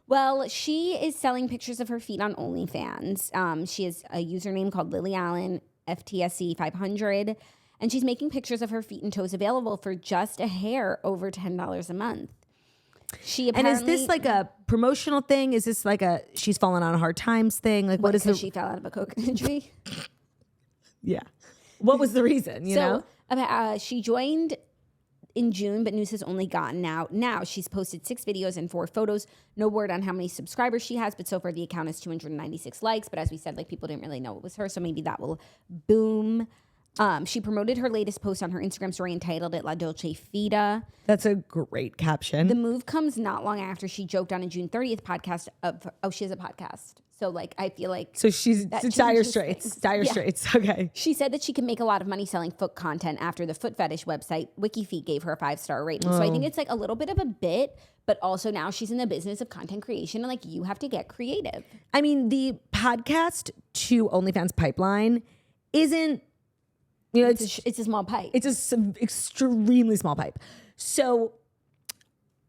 Well, she is selling pictures of her feet on OnlyFans. She has a username called Lily Allen, FTSE 500. And she's making pictures of her feet and toes available for just a hair over $10 a month. She apparently, and is this like a promotional thing? Is this like a she's fallen on hard times thing? Like what is she fell out of a coconut tree? Yeah. What was the reason, you know? She joined in June, but news has only gotten out now. She's posted 6 videos and 4 photos. No word on how many subscribers she has, but so far the account has 296 likes. But as we said, like people didn't really know it was her, so maybe that will boom. She promoted her latest post on her Instagram story and titled it La Dolce Vita. That's a great caption. The move comes not long after she joked on a June 30th podcast of, she has a podcast. So like, I feel like. So she's dire straits. Dire straits. Okay. She said that she can make a lot of money selling foot content after the foot fetish website WikiFeet gave her a 5-star rating. So I think it's like a little bit of a bit, but also now she's in the business of content creation and like you have to get creative. I mean, the podcast to OnlyFans pipeline isn't, you know, it's a small pipe. It's a extremely small pipe. So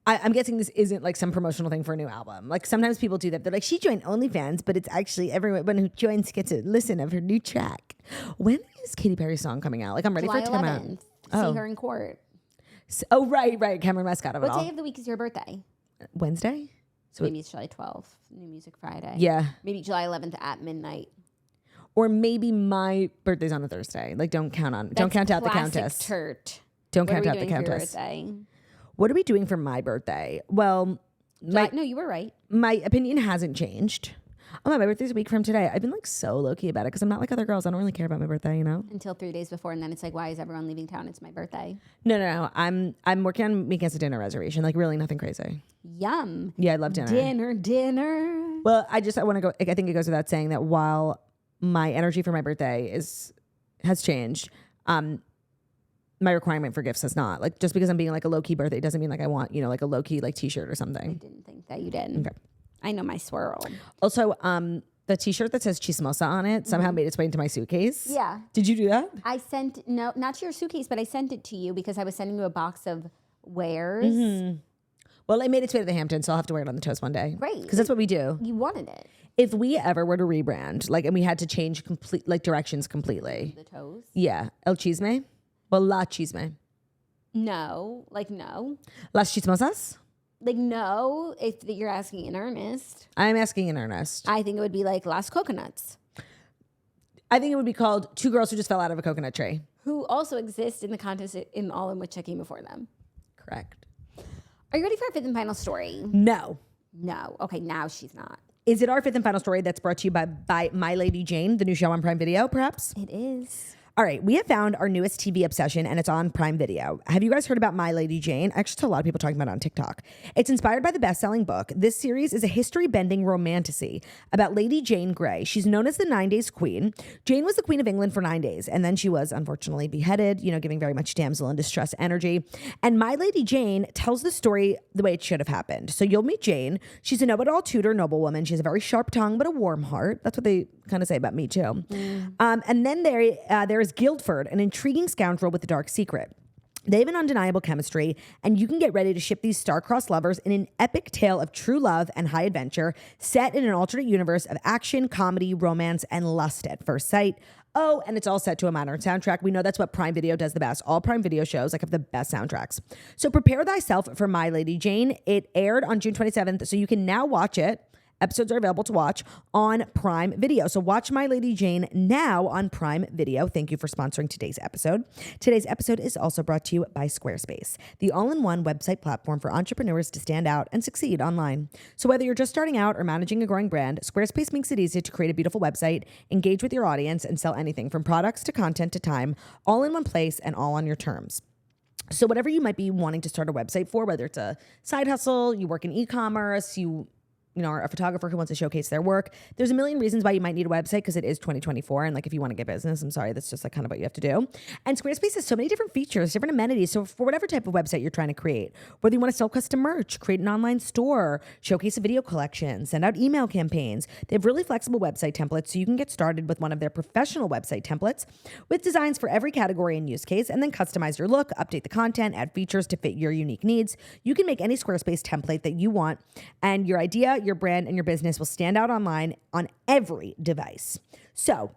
I'm guessing this isn't like some promotional thing for a new album. Like sometimes people do that. They're like, she joined OnlyFans, but it's actually everyone who joins gets a listen of her new track. When is Katy Perry's song coming out? Like I'm ready July for it to come out. 11th. See her in court. So, right. Cameron Mescal of it all. What day of the week is your birthday? Wednesday? So maybe it's July 12th, New Music Friday. Yeah. Maybe July 11th at midnight. Or maybe my birthday's on a Thursday. Like don't count out the Countess. Turt. Don't count out the Countess. What are we doing for my birthday? Well, no, you were right. My opinion hasn't changed. Oh, my birthday's a week from today. I've been like so low-key about it because I'm not like other girls. I don't really care about my birthday, you know? Until 3 days before, and then it's like, why is everyone leaving town? It's my birthday. No. I'm working on making us a dinner reservation. Like really nothing crazy. Yum. Yeah, I love dinner. Dinner. Well, I want to go. I think it goes without saying that while my energy for my birthday has changed, my requirement for gifts has not. Like just because I'm being like a low-key birthday doesn't mean like I want, you know, like a low-key like t-shirt or something. I didn't think that you did. Okay. I know my swirl. Also, the t-shirt that says Chismosa on it somehow made its way into my suitcase. Yeah. Did you do that? I sent, no, not to your suitcase, but I sent it to you because I was sending you a box of wares. Well, it made its way to the Hamptons, so I'll have to wear it on the toast one day. Great. Because that's what we do. You wanted it. If we ever were to rebrand, like, and we had to change directions completely. The toes? Yeah. El Chisme? Well, La Chisme. No. Like, no. Las Chismosas? Like, no, if you're asking in earnest. I'm asking in earnest. I think it would be like Las Coconuts. I think it would be called Two Girls Who Just Fell Out of a Coconut Tree. Who also exist in the contest in all in which I came before them. Correct. Are you ready for our 5th and final story? No. No. Okay, now she's not. Is it our 5th and final story that's brought to you by My Lady Jane, the new show on Prime Video, perhaps? It is. All right, we have found our newest TV obsession, and it's on Prime Video. Have you guys heard about My Lady Jane? I actually saw a lot of people talking about it on TikTok. It's inspired by the best-selling book. This series is a history-bending romantasy about Lady Jane Grey. She's known as the 9 Days Queen. Jane was the Queen of England for 9 days, and then she was unfortunately beheaded, you know, giving very much damsel in distress energy. And My Lady Jane tells the story the way it should have happened. So you'll meet Jane. She's a know-it-all Tudor noblewoman. She has a very sharp tongue, but a warm heart. That's what they kind of say about me, too. And then there is Guildford, an intriguing scoundrel with a dark secret. They have an undeniable chemistry, and you can get ready to ship these star-crossed lovers in an epic tale of true love and high adventure set in an alternate universe of action, comedy, romance, and lust at first sight. Oh, and it's all set to a modern soundtrack. We know that's what Prime Video does the best. All Prime Video shows have the best soundtracks. So prepare thyself for My Lady Jane. It aired on June 27th, so you can now watch it. Episodes are available to watch on Prime Video. So watch My Lady Jane now on Prime Video. Thank you for sponsoring today's episode. Today's episode is also brought to you by Squarespace, the all-in-one website platform for entrepreneurs to stand out and succeed online. So whether you're just starting out or managing a growing brand, Squarespace makes it easy to create a beautiful website, engage with your audience, and sell anything from products to content to time, all in one place and all on your terms. So whatever you might be wanting to start a website for, whether it's a side hustle, you work in e-commerce, you are a photographer who wants to showcase their work. There's a million reasons why you might need a website because it is 2024. And like, if you want to get business, I'm sorry, that's just like kind of what you have to do. And Squarespace has so many different features, different amenities. So for whatever type of website you're trying to create, whether you want to sell custom merch, create an online store, showcase a video collection, send out email campaigns, they have really flexible website templates. So you can get started with one of their professional website templates with designs for every category and use case, and then customize your look, update the content, add features to fit your unique needs. You can make any Squarespace template that you want, and your idea, your brand, and your business will stand out online on every device. So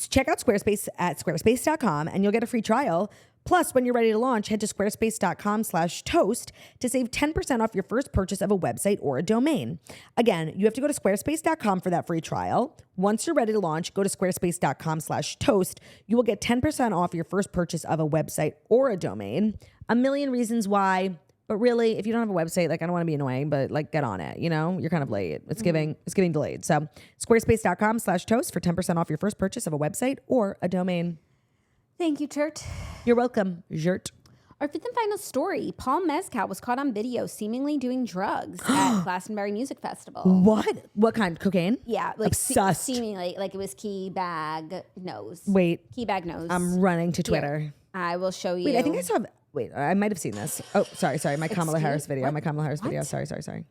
Check out Squarespace at squarespace.com and you'll get a free trial. Plus, when you're ready to launch, head to squarespace.com/toast to save 10% off your first purchase of a website or a domain. Again, you have to go to squarespace.com for that free trial. Once you're ready to launch, go to squarespace.com/toast. You will get 10% off your first purchase of a website or a domain. A million reasons why, but really, if you don't have a website, like I don't want to be annoying, but like get on it, you know? You're kind of late. It's getting delayed. So squarespace.com/toast for 10% off your first purchase of a website or a domain. Thank you, Chert. You're welcome, Gert. Our fifth and final story. Paul Mescal was caught on video seemingly doing drugs at Glastonbury Music Festival. What? What kind? Cocaine? Yeah, like Obsessed. seemingly like it was key bag nose. Wait. Key bag nose. I'm running to Twitter. Here, I will show you. Wait, I think I saw. Wait, I might have seen this. Oh, sorry. My Kamala Harris video. What? My Kamala Harris video. Sorry.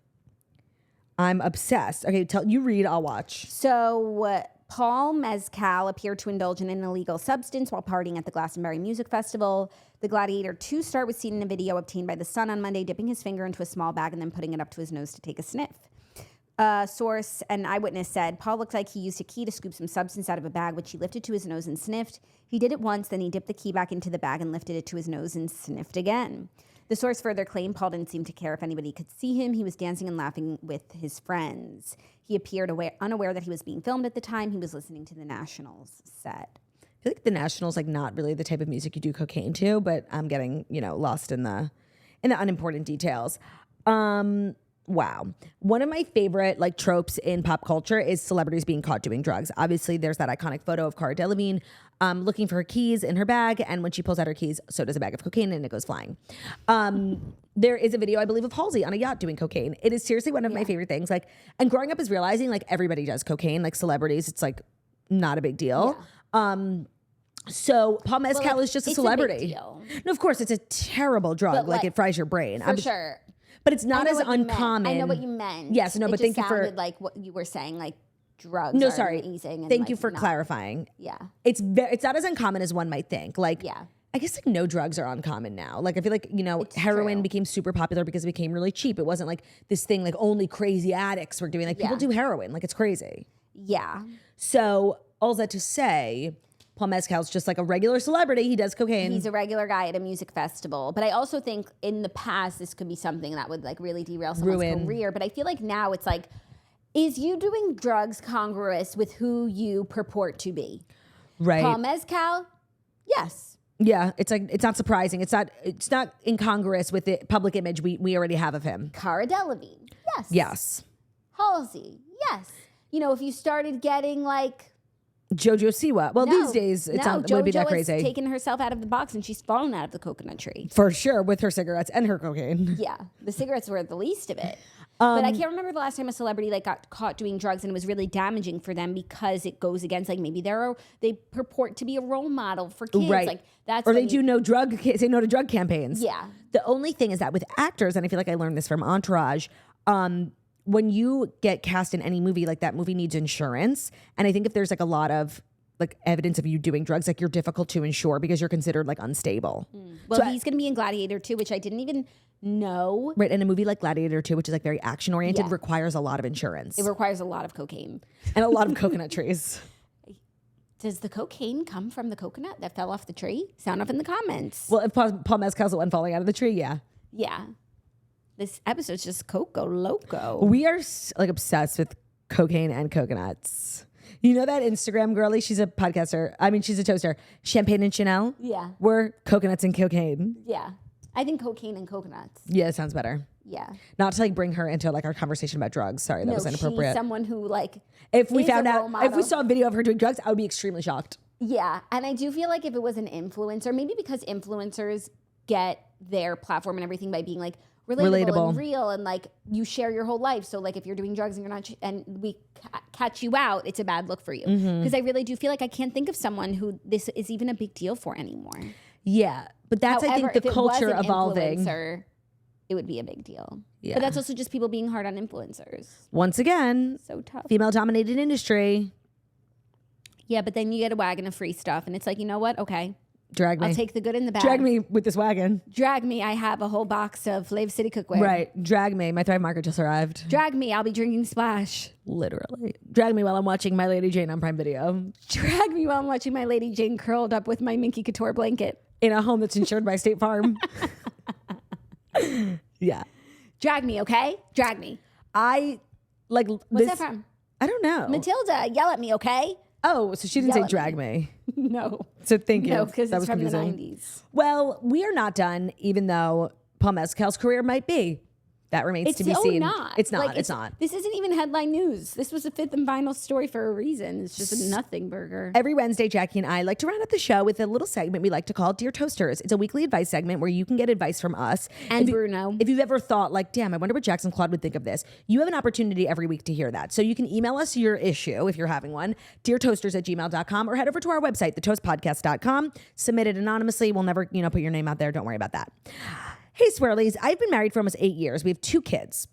I'm obsessed. Okay, you read. I'll watch. So Paul Mescal appeared to indulge in an illegal substance while partying at the Glastonbury Music Festival. The Gladiator 2 star was seen in a video obtained by The Sun on Monday, dipping his finger into a small bag and then putting it up to his nose to take a sniff. Source, an eyewitness said, Paul looked like he used a key to scoop some substance out of a bag, which he lifted to his nose and sniffed. He did it once, then he dipped the key back into the bag and lifted it to his nose and sniffed again. The source further claimed Paul didn't seem to care if anybody could see him. He was dancing and laughing with his friends. He appeared unaware that he was being filmed at the time. He was listening to the Nationals set. I feel like the Nationals like not really the type of music you do cocaine to, but I'm getting lost in the unimportant details. Wow. One of my favorite like tropes in pop culture is celebrities being caught doing drugs. Obviously, there's that iconic photo of Cara Delevingne looking for her keys in her bag, and when she pulls out her keys, so does a bag of cocaine, and it goes flying. There is a video, I believe, of Halsey on a yacht doing cocaine. It is seriously one of my favorite things. Like, and growing up is realizing like everybody does cocaine, like celebrities. It's like not a big deal. Yeah. So Paul Mescal is just a celebrity. It's a big deal. No, of course, it's a terrible drug. Like it fries your brain. For sure. But it's not as uncommon. I know what you meant. Yes, no, but thank you for sounded like what you were saying, like drugs. No, are sorry. Amazing and Thank you like, for not. clarifying. Yeah, it's not as uncommon as one might think. Like, yeah. I guess like no drugs are uncommon now. Like I feel like heroin became super popular because it became really cheap. It wasn't like this thing like only crazy addicts were doing. Like people do heroin. Like it's crazy. Yeah. So all that to say, Paul Mescal's just like a regular celebrity. He does cocaine. He's a regular guy at a music festival. But I also think in the past, this could be something that would like really derail someone's career. But I feel like now it's like, is you doing drugs congruous with who you purport to be? Right. Paul Mescal? Yes. Yeah. It's like, it's not surprising. It's not incongruous with the public image we already have of him. Cara Delevingne? Yes. Yes. Halsey? Yes. If you started getting like... Jojo Siwa. Well, these days it wouldn't be that crazy. JoJo has taken herself out of the box and she's fallen out of the coconut tree. For sure, with her cigarettes and her cocaine. Yeah, the cigarettes were the least of it. But I can't remember the last time a celebrity like got caught doing drugs and it was really damaging for them because it goes against like maybe they purport to be a role model for kids. Right. Like that's or they do say no to drug campaigns. Yeah. The only thing is that with actors, and I feel like I learned this from Entourage, when you get cast in any movie, like that movie needs insurance. And I think if there's like a lot of like evidence of you doing drugs, like you're difficult to insure because you're considered like unstable. Well, he's going to be in Gladiator 2, which I didn't even know. Right. And a movie like Gladiator 2, which is like very action oriented, requires a lot of insurance. It requires a lot of cocaine. And a lot of coconut trees. Does the cocaine come from the coconut that fell off the tree? Sound off in the comments. Well, if Paul Mescal's the one falling out of the tree, yeah. Yeah. This episode's just Coco Loco. We are like obsessed with cocaine and coconuts. You know that Instagram girlie? She's a podcaster. I mean, she's a toaster. Champagne and Chanel? Yeah. We're coconuts and cocaine. Yeah. I think cocaine and coconuts. Yeah, sounds better. Yeah. Not to like bring her into like our conversation about drugs. Sorry, that was inappropriate. She's someone who like if we is found a out role model. if we saw a video of her doing drugs, I would be extremely shocked. Yeah. And I do feel like if it was an influencer, maybe because influencers get their platform and everything by being like relatable. And real and like you share your whole life. So like if you're doing drugs and you're not and we catch you out, it's a bad look for you. Because I really do feel like I can't think of someone who this is even a big deal for anymore. Yeah. But that's However, I think the culture if it was an evolving. Influencer, it would be a big deal. Yeah. But that's also just people being hard on influencers. Once again, So tough. female dominated industry. Yeah, but then you get a wagon of free stuff and it's like, you know what? Okay. Drag me. I'll take the good and the bad. Drag me with this wagon. Drag me. I have a whole box of Flav City cookware. Right. Drag me. My Thrive Market just arrived. Drag me. I'll be drinking Splash. Literally. Drag me while I'm watching My Lady Jane on Prime Video. Drag me while I'm watching my Lady Jane curled up with my Minky Couture blanket. In a home that's insured by State Farm. Yeah. Drag me, okay? Drag me. I like What's this. that from? I don't know. Matilda, yell at me, okay? Oh, so she didn't Yell say at drag me. No. So thank you. No, because That it's was from confusing. the 90s. Well, we are not done, even though Paul Mescal's career might be. That remains to be seen. Not. It's not. Like, it's not. This isn't even headline news. This was a fifth and final story for a reason. It's just a nothing burger. Every Wednesday, Jackie and I like to round up the show with a little segment we like to call Dear Toasters. It's a weekly advice segment where you can get advice from us. And Bruno. If you've ever thought, like, damn, I wonder what Jackson Claude would think of this, you have an opportunity every week to hear that. So you can email us your issue if you're having one, deartoasters@gmail.com, or head over to our website, thetoastpodcast.com. Submit it anonymously. We'll never, put your name out there. Don't worry about that. Hey, Swirlies. I've been married for almost 8 years. We have 2 kids.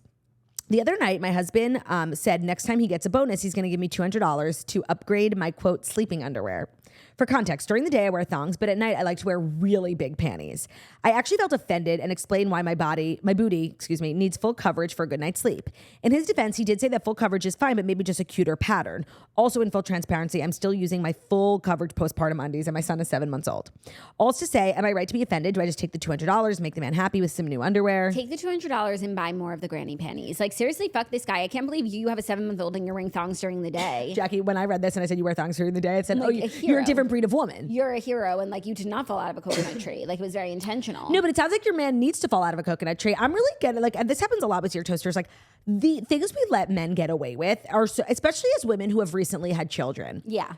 The other night, my husband said next time he gets a bonus, he's going to give me $200 to upgrade my, quote, sleeping underwear. For context, during the day I wear thongs, but at night I like to wear really big panties. I actually felt offended and explained why my booty, needs full coverage for a good night's sleep. In his defense, he did say that full coverage is fine, but maybe just a cuter pattern. Also, in full transparency, I'm still using my full coverage postpartum undies, and my son is 7 months old. All's to say, am I right to be offended? Do I just take the $200, make the man happy with some new underwear? Take the $200 and buy more of the granny panties. Like, seriously, fuck this guy. I can't believe you have a 7-month-old and you're wearing thongs during the day. Jackie, when I read this and I said you wear thongs during the day, it said, Like you're a different breed of woman. You're a hero, and like you did not fall out of a coconut tree. Like, it was very intentional. No, but it sounds like your man needs to fall out of a coconut tree. I'm really getting like, and this happens a lot with your toasters. Like the things we let men get away with are so, especially as women who have recently had children. Yeah.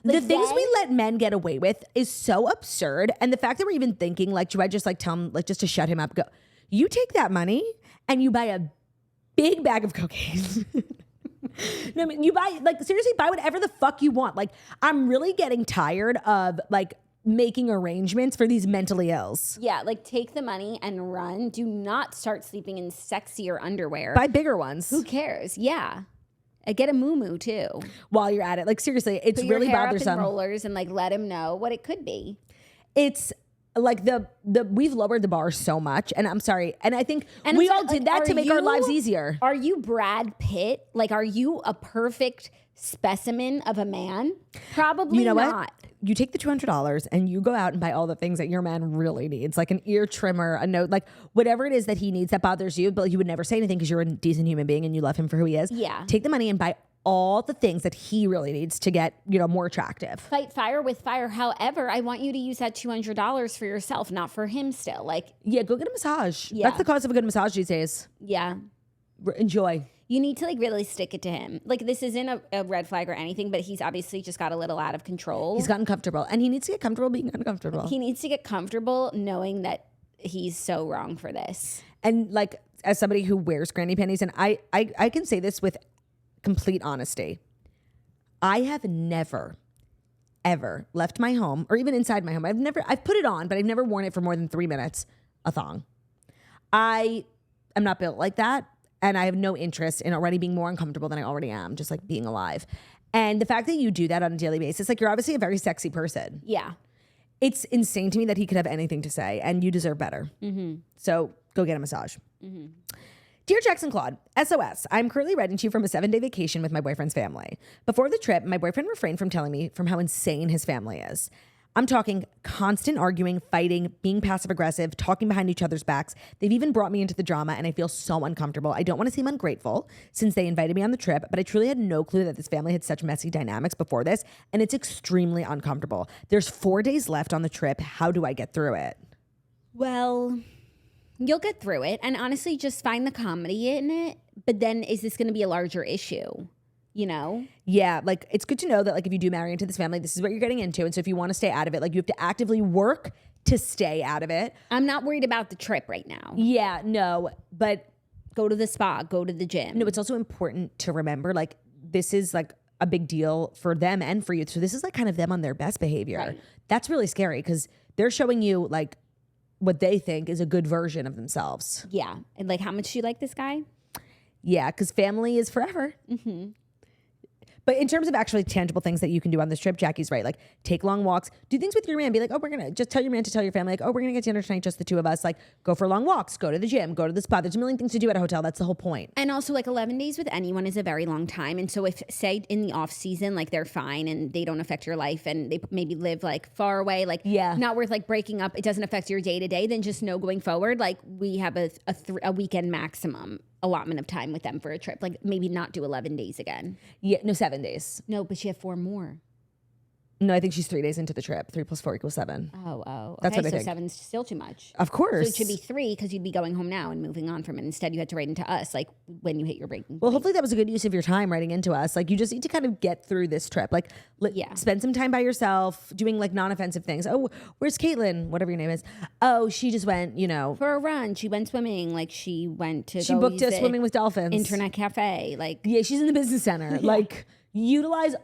The things we let men get away with is so absurd. And the fact that we're even thinking like, do I just like tell him like just to shut him up? Go, you take that money and you buy a big bag of cocaine. No, I mean, you buy, like, seriously, buy whatever the fuck you want. Like, I'm really getting tired of, like, making arrangements for these mentally ills. Yeah, like, take the money and run. Do not start sleeping in sexier underwear. Buy bigger ones. Who cares? Yeah. Get a moo-moo, too. While you're at it. Like, seriously, it's Put really your hair bothersome. up in rollers and, like, let him know what it could be. It's... like we've lowered the bar so much, and I'm sorry, and I think And we it's all not, did like, that to make our lives easier. Are you Brad Pitt? Like, are you a perfect specimen of a man? Probably You know not. what? You take the $200 and you go out and buy all the things that your man really needs, like an ear trimmer, a note, like whatever it is that he needs that bothers you, but you would never say anything because you're a decent human being and you love him for who he is. Yeah. Take the money and buy all the things that he really needs to get, more attractive. Fight fire with fire. However, I want you to use that $200 for yourself, not for him still. Like, Yeah, go get a massage. Yeah. That's the cost of a good massage these days. yeah. Enjoy. You need to like really stick it to him. Like, this isn't a red flag or anything, but he's obviously just got a little out of control. He's gotten comfortable, and he needs to get comfortable being uncomfortable. He needs to get comfortable knowing that he's so wrong for this. And like, as somebody who wears granny panties, and I can say this with complete honesty, I have never, ever left my home or even inside my home. I've put it on, but I've never worn it for more than 3 minutes, a thong. I am not built like that. And I have no interest in already being more uncomfortable than I already am, just like being alive. And the fact that you do that on a daily basis, like you're obviously a very sexy person. Yeah. It's insane to me that he could have anything to say, and you deserve better. Mm-hmm. So go get a massage. Mm-hmm. Dear Jackson Claude, SOS, I'm currently renting to you from a 7-day vacation with my boyfriend's family. Before the trip, my boyfriend refrained from telling me from how insane his family is. I'm talking constant arguing, fighting, being passive aggressive, talking behind each other's backs. They've even brought me into the drama, and I feel so uncomfortable. I don't want to seem ungrateful since they invited me on the trip, but I truly had no clue that this family had such messy dynamics before this, and it's extremely uncomfortable. There's 4 days left on the trip. How do I get through it? Well, you'll get through it. And honestly, just find the comedy in it. But then is this going to be a larger issue? Yeah, like it's good to know that like if you do marry into this family, this is what you're getting into. And so if you want to stay out of it, like you have to actively work to stay out of it. I'm not worried about the trip right now. Yeah, no, but Go to the spa, go to the gym. no, it's also important to remember like this is like a big deal for them and for you. So this is like kind of them on their best behavior. Right. That's really scary because they're showing you like what they think is a good version of themselves. Yeah. And like, how much do you like this guy? Yeah, because family is forever. Mm-hmm. But in terms of actually tangible things that you can do on this trip, Jackie's right. Like, take long walks, do things with your man. Be like, oh, we're gonna just tell your man to tell your family, like, oh, we're gonna get dinner tonight, just the two of us. Like, go for long walks, go to the gym, go to the spa. There's a million things to do at a hotel. That's the whole point. And also, like, 11 days with anyone is a very long time. And so if, say, in the off season, like, they're fine and they don't affect your life and they maybe live, like, far away, like, not worth, like, breaking up. It doesn't affect your day to day. Then just know going forward, like, we have a weekend maximum allotment of time with them for a trip. Like, maybe not do 11 days again. Yeah, no, 7 days. No, but she had 4 more. No, I think she's 3 days into the trip. 3 + 4 = 7. Oh. Okay. That's what I so think. 7's still too much. Of course. So it should be 3 because you'd be going home now and moving on from it. Instead, you had to write into us, like, when you hit your breaking Well, point. hopefully that was a good use of your time writing into us. Like, you just need to kind of get through this trip. Like, spend some time by yourself doing, like, non-offensive things. Oh, where's Caitlin? Whatever your name is. Oh, she just went, for a run. She went swimming. Like, she went to she booked a swimming with dolphins. Internet cafe. Like, yeah, she's in the business center. Like, utilize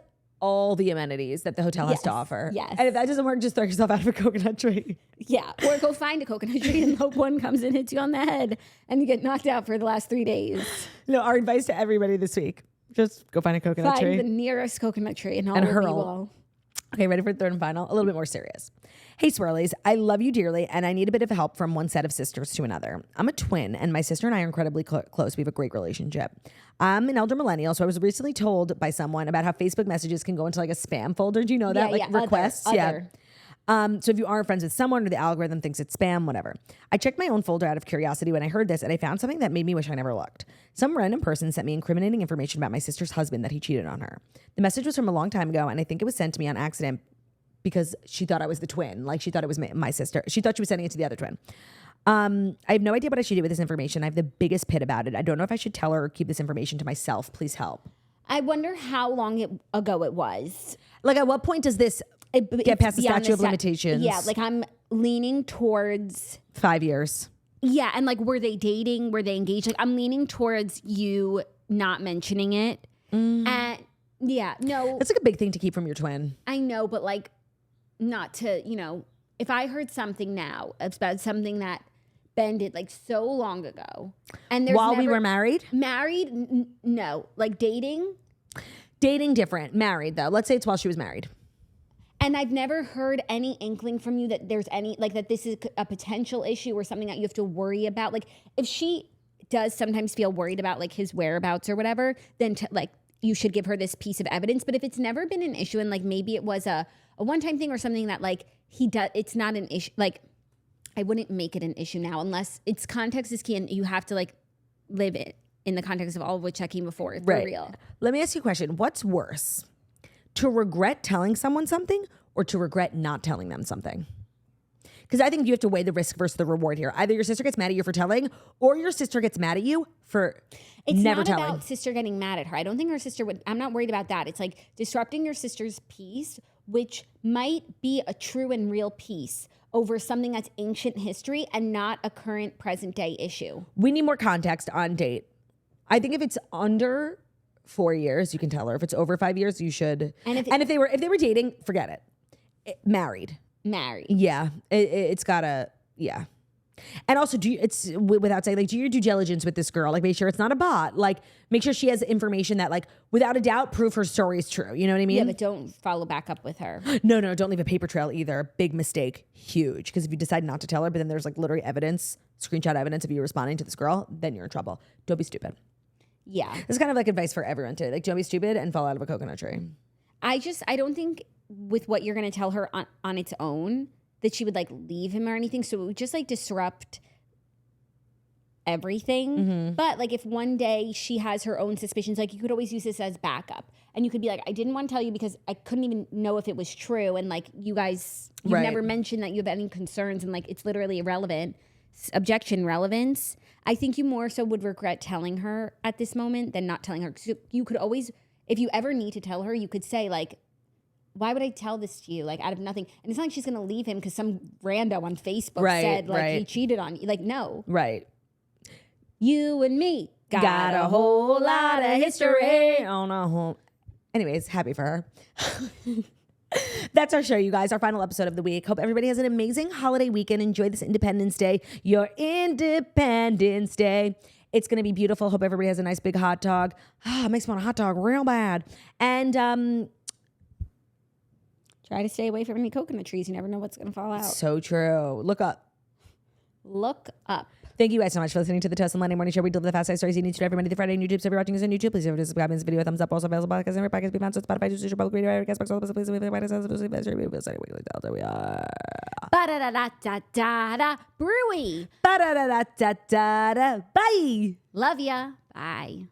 all the amenities that the hotel has to offer. Yes. And if that doesn't work, just throw yourself out of a coconut tree. Yeah. Or go find a coconut tree and hope one comes and hits you on the head and you get knocked out for the last 3 days. No, our advice to everybody this week, just go find a coconut tree. Find the nearest coconut tree and hurl. Okay, ready for the third and final? A little bit more serious. Hey, Swirlies, I love you dearly, and I need a bit of help from one set of sisters to another. I'm a twin, and my sister and I are incredibly close. We have a great relationship. I'm an elder millennial, so I was recently told by someone about how Facebook messages can go into like a spam folder. Do you know that? Requests? Other. So if you aren't friends with someone or the algorithm thinks it's spam, whatever. I checked my own folder out of curiosity when I heard this, and I found something that made me wish I never looked. Some random person sent me incriminating information about my sister's husband that he cheated on her. The message was from a long time ago, and I think it was sent to me on accident because she thought I was the twin. Like, she thought it was my sister. She thought she was sending it to the other twin. I have no idea what I should do with this information. I have the biggest pit about it. I don't know if I should tell her or keep this information to myself. Please help. I wonder how long ago it was. Like, at what point does this get past the statute of limitations? Yeah, like, I'm leaning towards 5 years. Yeah, and like, were they dating? Were they engaged? Like, I'm leaning towards you not mentioning it. And yeah, no. That's like a big thing to keep from your twin. I know, but like, not to, if I heard something now about something that Ben did like so long ago, and there's while we were married? Married? No. Like, dating? Dating different. Married, though. Let's say it's while she was married. And I've never heard any inkling from you that there's any, like, that this is a potential issue or something that you have to worry about. Like, if she does sometimes feel worried about, like, his whereabouts or whatever, then, you should give her this piece of evidence. But if it's never been an issue and, like, maybe it was a one-time thing or something that, like, he does, it's not an issue. Like, I wouldn't make it an issue now unless it's context is key and you have to, like, live it in the context of all of which I came before. For real. Let me ask you a question. What's worse? To regret telling someone something or to regret not telling them something? Because I think you have to weigh the risk versus the reward here. Either your sister gets mad at you for telling or your sister gets mad at you for never telling. It's not about sister getting mad at her. I don't think her sister would. I'm not worried about that. It's like disrupting your sister's peace, which might be a true and real peace over something that's ancient history and not a current present day issue. We need more context on date. I think if it's under 4 years, you can tell her. If it's over 5 years, you should. And if they were dating, forget it. Married. Yeah. It's gotta, yeah. And also, without saying, like, do your due diligence with this girl. Like, make sure it's not a bot. Like, make sure she has information that, like, without a doubt, prove her story is true. You know what I mean? Yeah, but don't follow back up with her. No, don't leave a paper trail either. Big mistake. Huge. Because if you decide not to tell her, but then there's, like, literally evidence, screenshot evidence of you responding to this girl, then you're in trouble. Don't be stupid. Yeah. This is kind of like advice for everyone today. Like, don't be stupid and fall out of a coconut tree. I don't think with what you're going to tell her on its own that she would, like, leave him or anything. So it would just, like, disrupt everything. Mm-hmm. But, like, if one day she has her own suspicions, like, you could always use this as backup. And you could be like, I didn't want to tell you because I couldn't even know if it was true. And, like, you've never mentioned that you have any concerns. And, like, it's literally irrelevant. Objection relevance. I think you more so would regret telling her at this moment than not telling her. So you could always, if you ever need to tell her, you could say, like, why would I tell this to you? Like, out of nothing. And it's not like she's going to leave him because some rando on Facebook said, like, he cheated on you. Like, no. Right. You and me got a whole lot of history. Oh, no. Anyways, happy for her. That's our show, you guys. Our final episode of the week. Hope everybody has an amazing holiday weekend. Enjoy this Independence Day. Your Independence Day. It's going to be beautiful. Hope everybody has a nice big hot dog. It makes me want a hot dog real bad. And try to stay away from any coconut trees. You never know what's going to fall out. so true. Look up. Look up. Thank you guys so much for listening to the Toast and Monday Morning Show. We deliver the fast life stories you need to know every Monday through Friday on YouTube. So if you're watching us on YouTube, please don't forget to subscribe to this video. Thumbs up. Also available podcast and every podcast be found on Spotify, Stitcher, Public Radio, Castbox, all the places. We are. Ba-da-da-da-da-da. Brewy. Ba-da-da-da-da-da-da. Bye. Love ya. Bye.